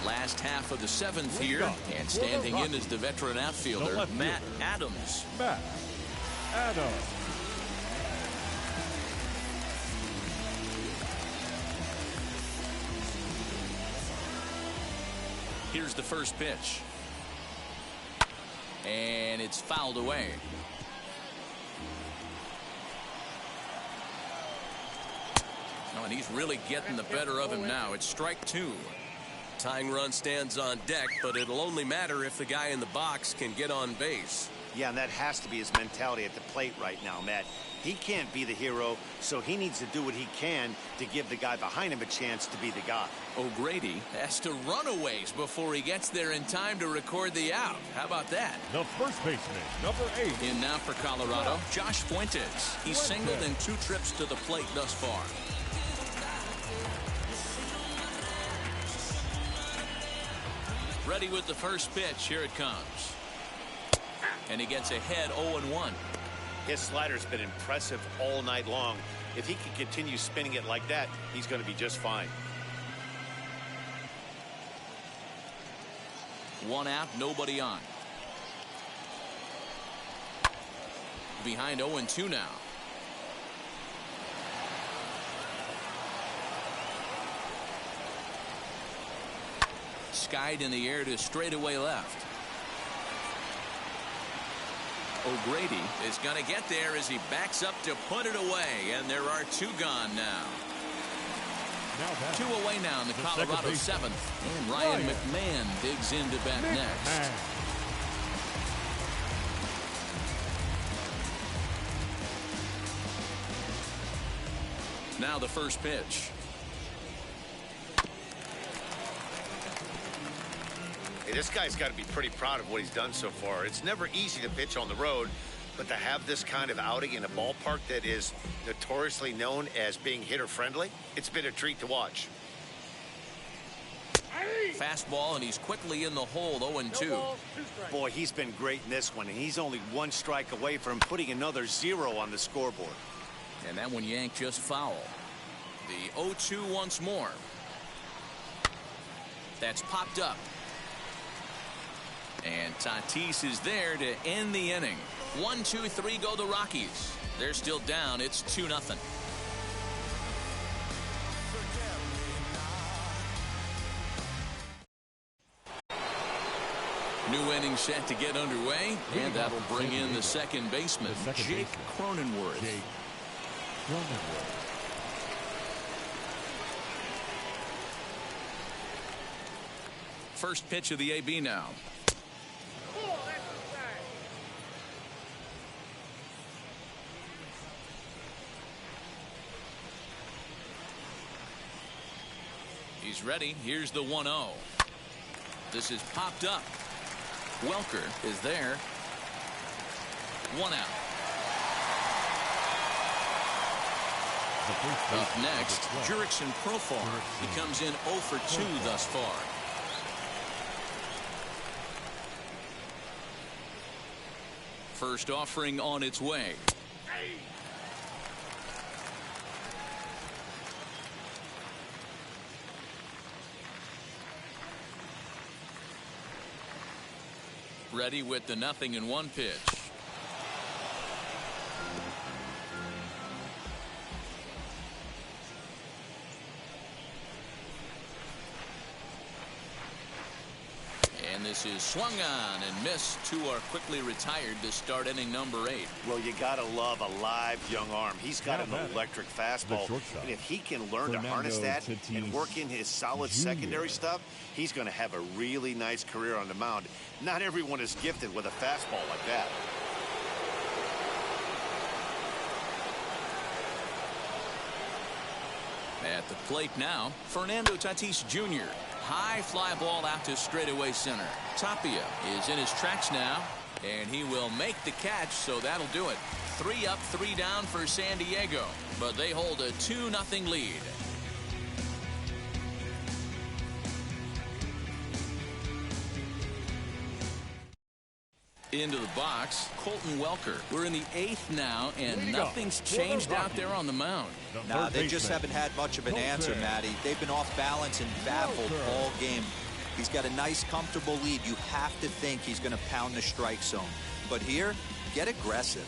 Last half of the seventh here, and standing in is the veteran outfielder, Matt Adams. Matt Adams. Here's the first pitch. And it's fouled away. Oh, and he's really getting the better of him now. It's strike 2. Tying run stands on deck, but it'll only matter if the guy in the box can get on base. Yeah, and that has to be his mentality at the plate right now, Matt. He can't be the hero, so he needs to do what he can to give the guy behind him a chance to be the guy. O'Grady has to run a ways before he gets there in time to record the out. How about that? The first baseman, number 8. In now for Colorado, Josh Fuentes. He's singled in 2 trips to the plate thus far. Ready with the first pitch. Here it comes. And he gets ahead 0-1. His slider's been impressive all night long. If he can continue spinning it like that, he's going to be just fine. 1 out, nobody on. Behind 0-2 now. Skied in the air to straightaway left. O'Grady is going to get there as he backs up to put it away, and there are 2 gone now. 2 away now in the Colorado 7th, and Ryan McMahon digs in to bat next. Now the first pitch. Hey, this guy's got to be pretty proud of what he's done so far. It's never easy to pitch on the road, but to have this kind of outing in a ballpark that is notoriously known as being hitter-friendly, it's been a treat to watch. Fastball, and he's quickly in the hole, 0-2. Boy, he's been great in this one, and he's only 1 strike away from putting another 0 on the scoreboard. And that one yanked just foul. The 0-2 once more. That's popped up. And Tatis is there to end the inning. 1-2-3 go the Rockies. They're still down. It's 2-0. New inning set to get underway, and that'll bring in the second baseman, Jake Cronenworth. First pitch of the AB now. He's ready. Here's the 1-0. This is popped up. Welker is there. 1 out. Up next, Jurickson Profar. He comes in 0 for 2 thus far. First offering on its way. Ready with the 0-1 pitch. And this is swung on and missed. 2 are quickly retired to start inning number 8. Well, you gotta love a live young arm. He's got an electric fastball, and if he can learn to harness that and work in his solid secondary stuff, he's going to have a really nice career on the mound. Not everyone is gifted with a fastball like that. At the plate now, Fernando Tatis Jr. High fly ball out to straightaway center. Tapia is in his tracks now, and he will make the catch, so that'll do it. 3 up, 3 down for San Diego, but they hold a 2-0 lead. Into the box, Colton Welker. We're in the 8th now, and nothing's changed out there on the mound. Nah, they just haven't had much of an answer, Matty. They've been off balance and baffled all game. He's got a nice, comfortable lead. You have to think he's going to pound the strike zone. But here, get aggressive.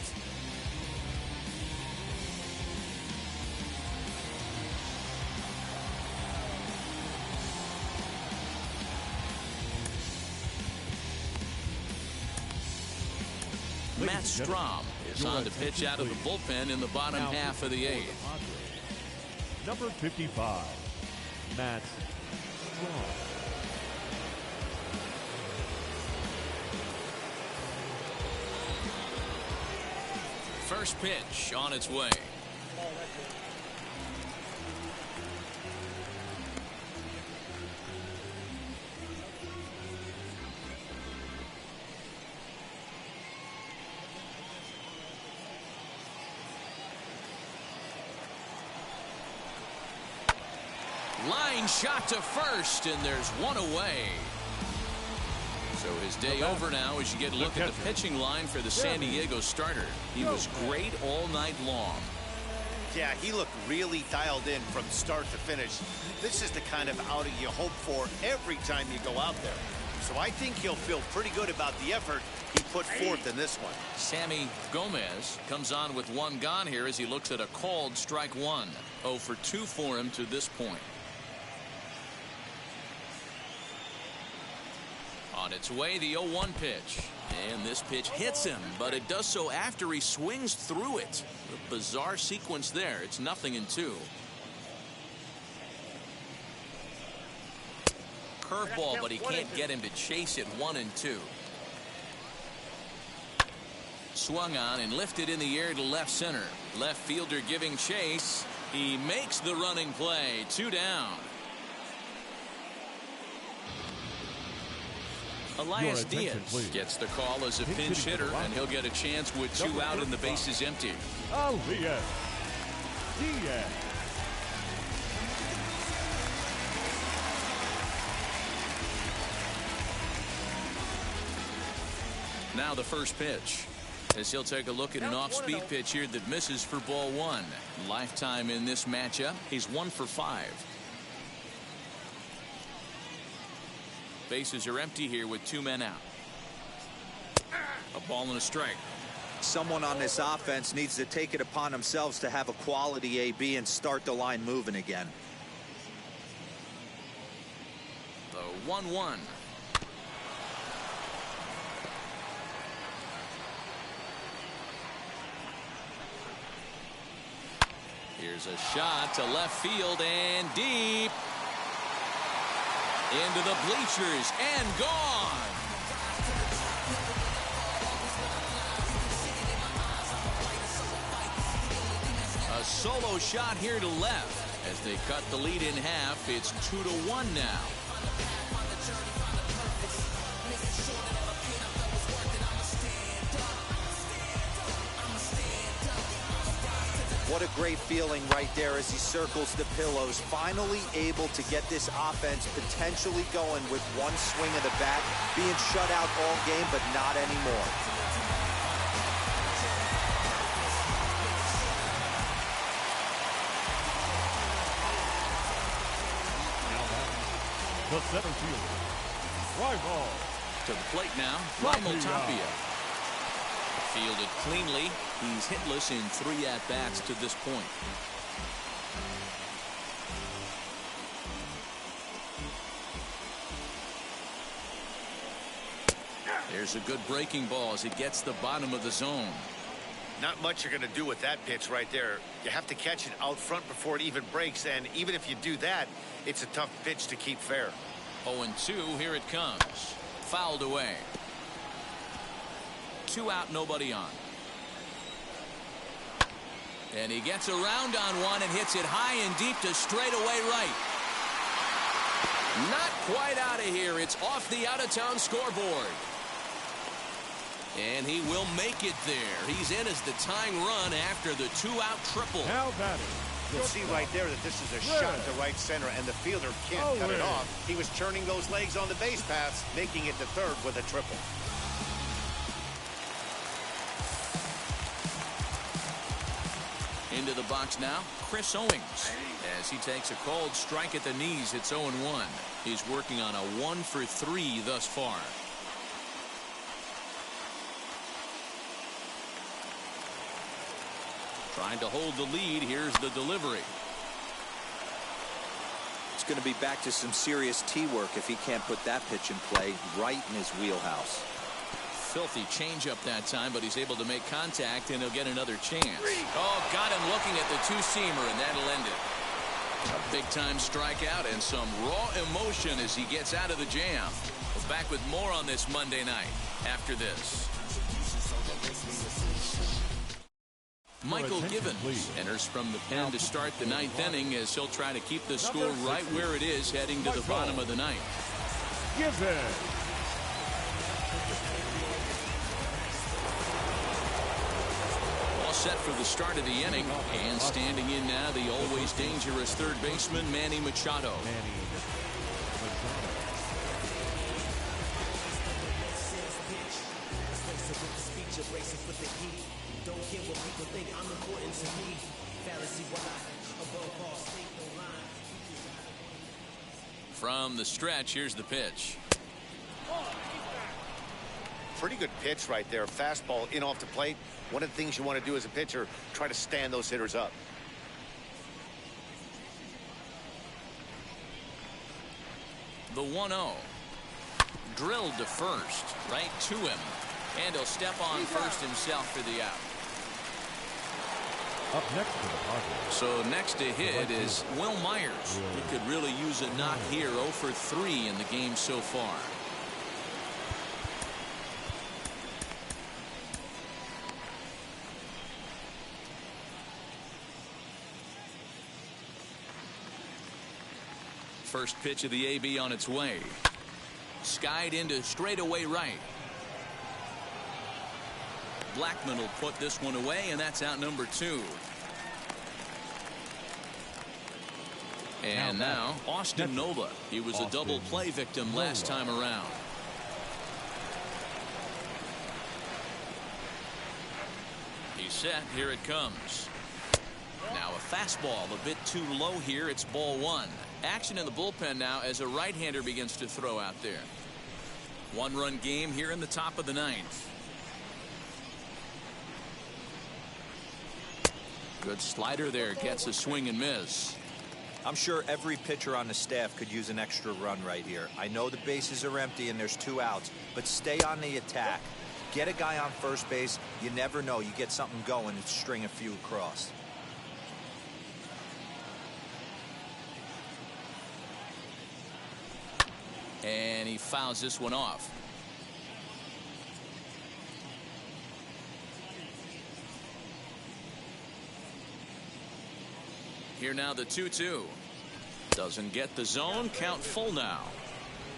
Matt Strom is on to pitch out of the bullpen in the bottom half of the 8th. Number 55, Matt Strom. First pitch on its way. Line shot to first, and there's one away. So his day over now as you get a look at the pitching line for the San Diego starter. He was great all night long. Yeah, he looked really dialed in from start to finish. This is the kind of outing you hope for every time you go out there. So I think he'll feel pretty good about the effort he put forth in this one. Sammy Gomez comes on with one gone here as he looks at a called strike one. 0 for 2 for him to this point. On its way, the 0-1 pitch. And this pitch hits him, but it does so after he swings through it. A bizarre sequence there. It's 0-2. Curveball, but he can't get him to chase it. 1-2. Swung on and lifted in the air to left center. Left fielder giving chase. He makes the running play. 2 down. Elias Diaz gets the call as a pinch hitter, and he'll get a chance with 2 out and the bases empty. Elias Diaz. Now the first pitch, as he'll take a look at an off-speed pitch here that misses for ball 1. Lifetime in this matchup, he's 1 for 5. Bases are empty here with 2 men out. A ball and a strike. Someone on this offense needs to take it upon themselves to have a quality AB and start the line moving again. The 1-1. Here's a shot to left field and deep. Into the bleachers and gone. A solo shot here to left as they cut the lead in half. It's 2-1 now. What a great feeling right there as he circles the pillows, finally able to get this offense potentially going with one swing of the bat, being shut out all game, but not anymore. The center fielder, Rival. To the plate now, Raimel Tapia. Fielded cleanly. He's hitless in 3 at-bats to this point. There's a good breaking ball as it gets the bottom of the zone. Not much you're going to do with that pitch right there. You have to catch it out front before it even breaks, and even if you do that, it's a tough pitch to keep fair. 0-2, here it comes. Fouled away. 2 out, nobody on. And he gets around on one and hits it high and deep to straightaway right. Not quite out of here. It's off the out-of-town scoreboard. And he will make it there. He's in as the tying run after the 2-out triple. Now batting. You'll see right there that this is a shot to right center, and the fielder can't cut it off. He was turning those legs on the base pass, making it to third with a triple. Into the box now, Chris Owings. As he takes a cold strike at the knees, it's 0-1. He's working on a 1-for-3 thus far. Trying to hold the lead. Here's the delivery. It's going to be back to some serious tee work if he can't put that pitch in play right in his wheelhouse. Filthy changeup that time, but he's able to make contact, and he'll get another chance. Oh, got him looking at the two-seamer, and that'll end it. A big-time strikeout and some raw emotion as he gets out of the jam. We're back with more on this Monday night after this. Michael Givens enters from the pen to start the ninth inning as he'll try to keep the score right where it is heading to the bottom of the ninth. Givens. All set for the start of the inning, and standing in now, the always dangerous third baseman, Manny Machado. From the stretch, here's the pitch. Pretty good pitch right there. Fastball in off the plate. One of the things you want to do as a pitcher, try to stand those hitters up. The 1-0. Drilled to first, right to him. And he'll step on first himself for the out. Up next to the Padres. So next to hit is Will Myers. He could really use a knock here. 0 for 3 in the game so far. First pitch of the AB on its way. Skied into straightaway right. Blackman will put this one away, and that's out number 2. And now Austin Nola. He was a double play victim last time around. He's set. Here it comes. Now a fastball a bit too low here. It's ball 1. Action in the bullpen now as a right-hander begins to throw out there. One-run game here in the top of the ninth. Good slider there. Gets a swing and miss. I'm sure every pitcher on the staff could use an extra run right here. I know the bases are empty and there's 2 outs, but stay on the attack. Get a guy on first base. You never know. You get something going and string a few across. And he fouls this one off. Here now the 2-2. Doesn't get the zone. Count full now.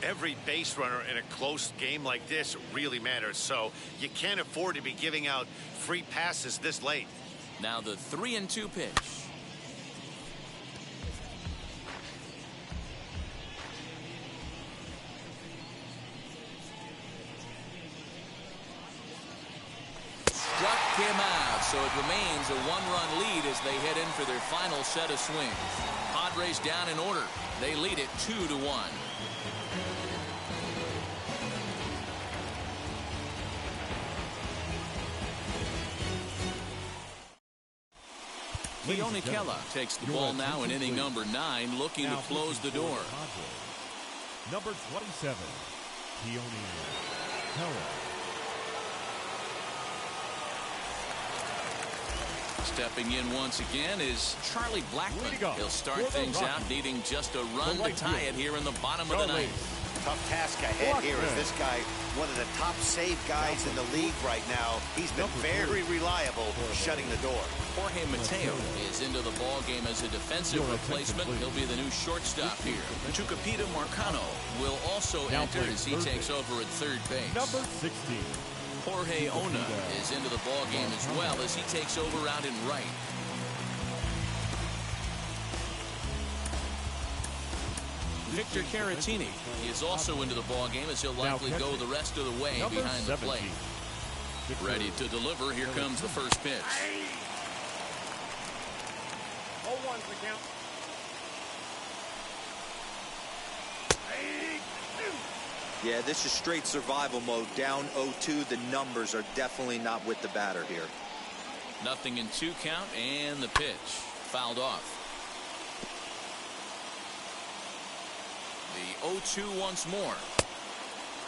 Every base runner in a close game like this really matters, so you can't afford to be giving out free passes this late. Now the 3-2 pitch. Struck him out, so it remains a 1-run lead as they head in for their final set of swings. Padres down in order. They lead it 2-1. Keone Kela takes the ball now in inning number 9, looking to close the door. Number 27, Keone Kela. Stepping in once again is Charlie Blackman. He'll start things out needing just a run to tie it here in the bottom of the ninth. Tough task ahead here as this guy, one of the top save guys in the league right now. He's been very reliable shutting the door. Jorge Mateo is into the ball game as a defensive replacement. He'll be the new shortstop here. Tucupita Marcano will also enter as he takes over at third base. Number 16. Jorge Ona is into the ball game as well as he takes over out in right. Victor Caratini is also into the ball game as he'll likely go the rest of the way behind the plate. Ready to deliver. Here comes the first pitch. one's the count. Yeah, this is straight survival mode. Down 0-2. The numbers are definitely not with the batter here. Nothing in 2 count, and the pitch fouled off. The 0-2 once more.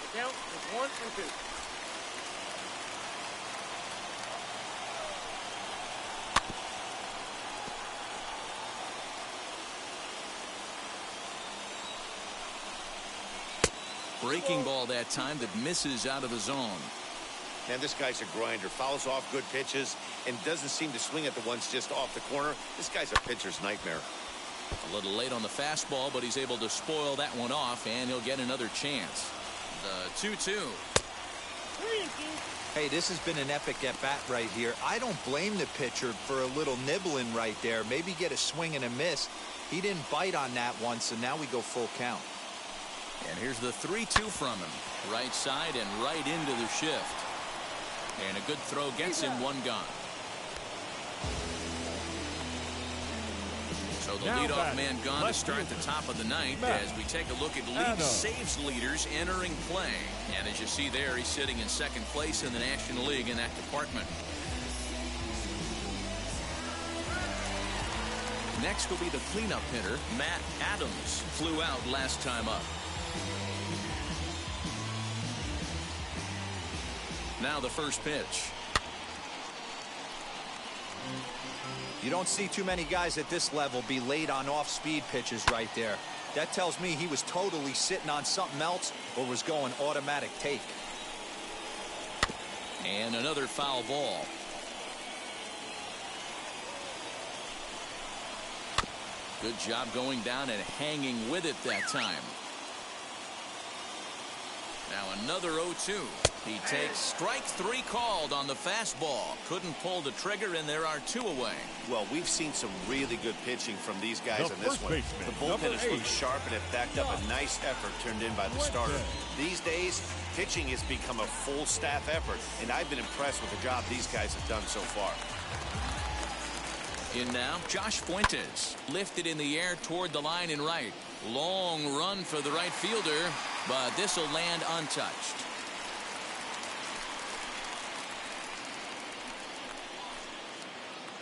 The count is 1 and 2. Breaking ball that time that misses out of the zone. Man, this guy's a grinder. Fouls off good pitches and doesn't seem to swing at the ones just off the corner. This guy's a pitcher's nightmare. A little late on the fastball, but he's able to spoil that one off, and he'll get another chance. The 2-2. 3 and 2. Hey, this has been an epic at-bat right here. I don't blame the pitcher for a little nibbling right there. Maybe get a swing and a miss. He didn't bite on that one, so now we go full count. And here's the 3-2 from him. Right side and right into the shift. And a good throw gets him one gone. So the leadoff man gone to start the top of the ninth as we take a look at league saves leaders entering play. And as you see there, he's sitting in second place in the National League in that department. Next will be the cleanup hitter, Matt Adams. Flew out last time up. Now the first pitch. You don't see too many guys at this level be late on off-speed pitches right there. That tells me he was totally sitting on something else or was going automatic take. And another foul ball. Good job going down and hanging with it that time. Now another 0-2. He takes strike 3 called on the fastball. Couldn't pull the trigger, and there are 2 away. Well, we've seen some really good pitching from these guys The in this first one. baseman, The bullpen number has 8. looked sharp and have backed up a nice effort turned in by the starter. These days, pitching has become a full staff effort, and I've been impressed with the job these guys have done so far. In now, Josh Fuentes. Lifted in the air toward the line and right. Long run for the right fielder, but this will land untouched.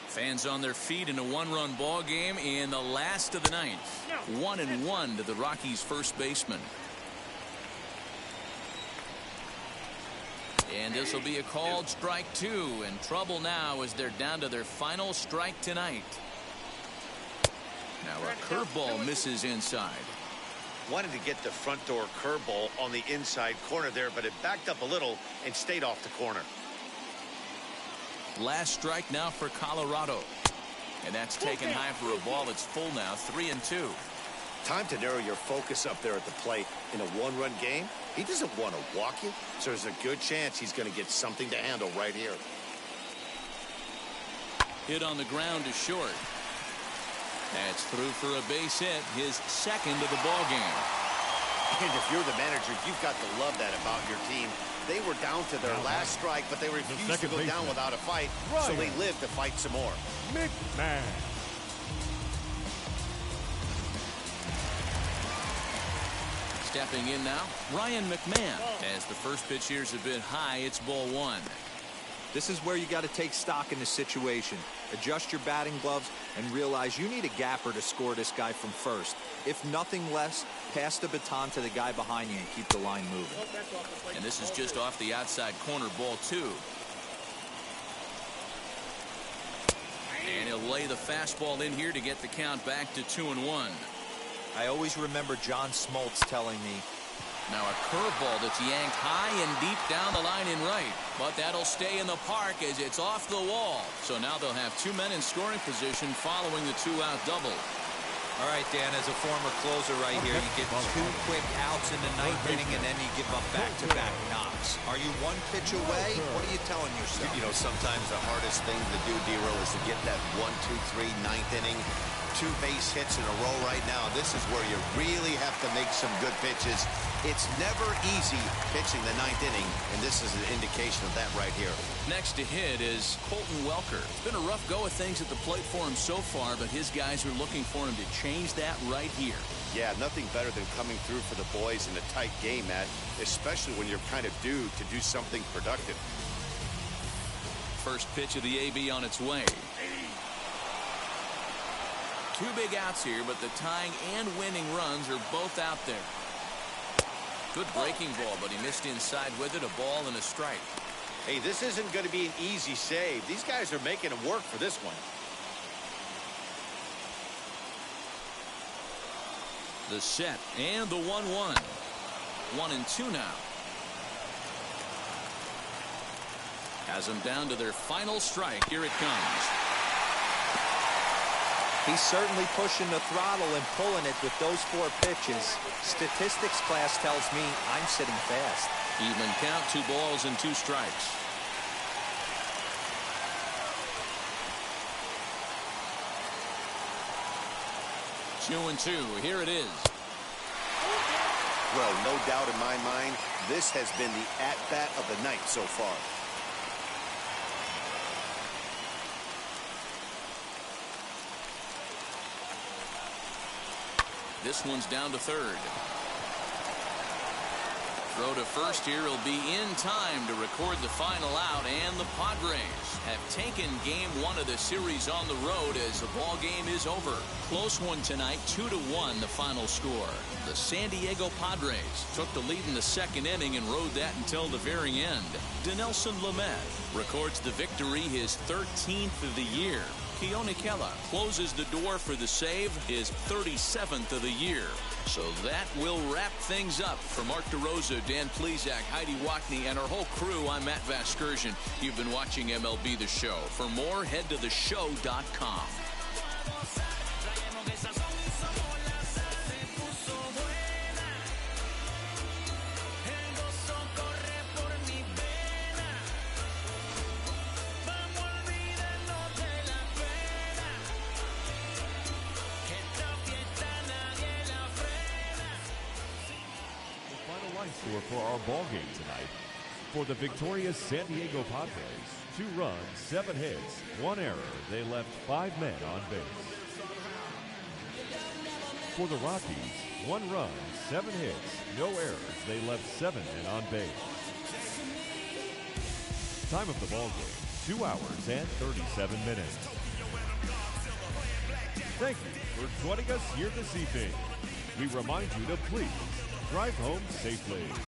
Fans on their feet in a 1-run ball game in the last of the ninth. 1-1 to the Rockies' first baseman. And this will be a called strike 2. In trouble now as they're down to their final strike tonight. Now a curveball misses inside. Wanted to get the front door curveball on the inside corner there, but it backed up a little and stayed off the corner. Last strike now for Colorado. And that's taken high for a ball. It's full now, 3-2. Time to narrow your focus up there at the plate. In a 1-run game, he doesn't want to walk you, so there's a good chance he's going to get something to handle right here. Hit on the ground to short. That's through for a base hit, his second of the ball game. And if you're the manager, you've got to love that about your team. They were down to their last strike, but they refused to go down without a fight, so they lived to fight some more. McMahon. Stepping in now, Ryan McMahon. As the first pitch here's a bit high, it's ball 1. This is where you got to take stock in the situation. Adjust your batting gloves and realize you need a gapper to score this guy from first. If nothing less, pass the baton to the guy behind you and keep the line moving. And this is just off the outside corner, ball 2. And he'll lay the fastball in here to get the count back to 2-1. I always remember John Smoltz telling me, now a curveball that's yanked high and deep down the line in right. But that'll stay in the park as it's off the wall. So now they'll have 2 men in scoring position following the 2-out double. All right, Dan, as a former closer right here, you get 2 quick outs in the ninth inning, and then you give up back-to-back knocks. Are you 1 pitch away? What are you telling yourself? You know, sometimes the hardest thing to do, D-Roll, is to get that 1, 2, 3 ninth inning 2 base hits in a row right now. This is where you really have to make some good pitches. It's never easy pitching the 9th inning, and this is an indication of that right here. Next to hit is Colton Welker. It's been a rough go of things at the plate for him so far, but his guys are looking for him to change that right here. Yeah, nothing better than coming through for the boys in a tight game, Matt, especially when you're kind of due to do something productive. First pitch of the AB on its way. 2 big outs here, but the tying and winning runs are both out there. Good breaking ball, but he missed inside with it. A ball and a strike. Hey, this isn't going to be an easy save. These guys are making him work for this one. The set and the 1-1. 1-2 now. Has them down to their final strike. Here it comes. He's certainly pushing the throttle and pulling it with those 4 pitches. Statistics class tells me I'm sitting fast. Even count, 2 balls and 2 strikes. Two and 2. Here it is. Well, no doubt in my mind, this has been the at-bat of the night so far. This one's down to third. Throw to first here will be in time to record the final out, and the Padres have taken game 1 of the series on the road as the ball game is over. Close one tonight, 2-1 the final score. The San Diego Padres took the lead in the 2nd inning and rode that until the very end. Dinelson Lamet records the victory, his 13th of the year. Keone Kela closes the door for the save, his 37th of the year. So that will wrap things up. For Mark DeRosa, Dan Plesac, Heidi Watney, and our whole crew, I'm Matt Vasgersian. You've been watching MLB The Show. For more, head to theshow.com. Score for our ball game tonight. For the victorious San Diego Padres, 2 runs, 7 hits, 1 error. They left 5 men on base. For the Rockies, 1 run, 7 hits, no errors. They left 7 men on base. Time of the ball game, 2 hours and 37 minutes. Thank you for joining us here this evening. We remind you to please drive home safely.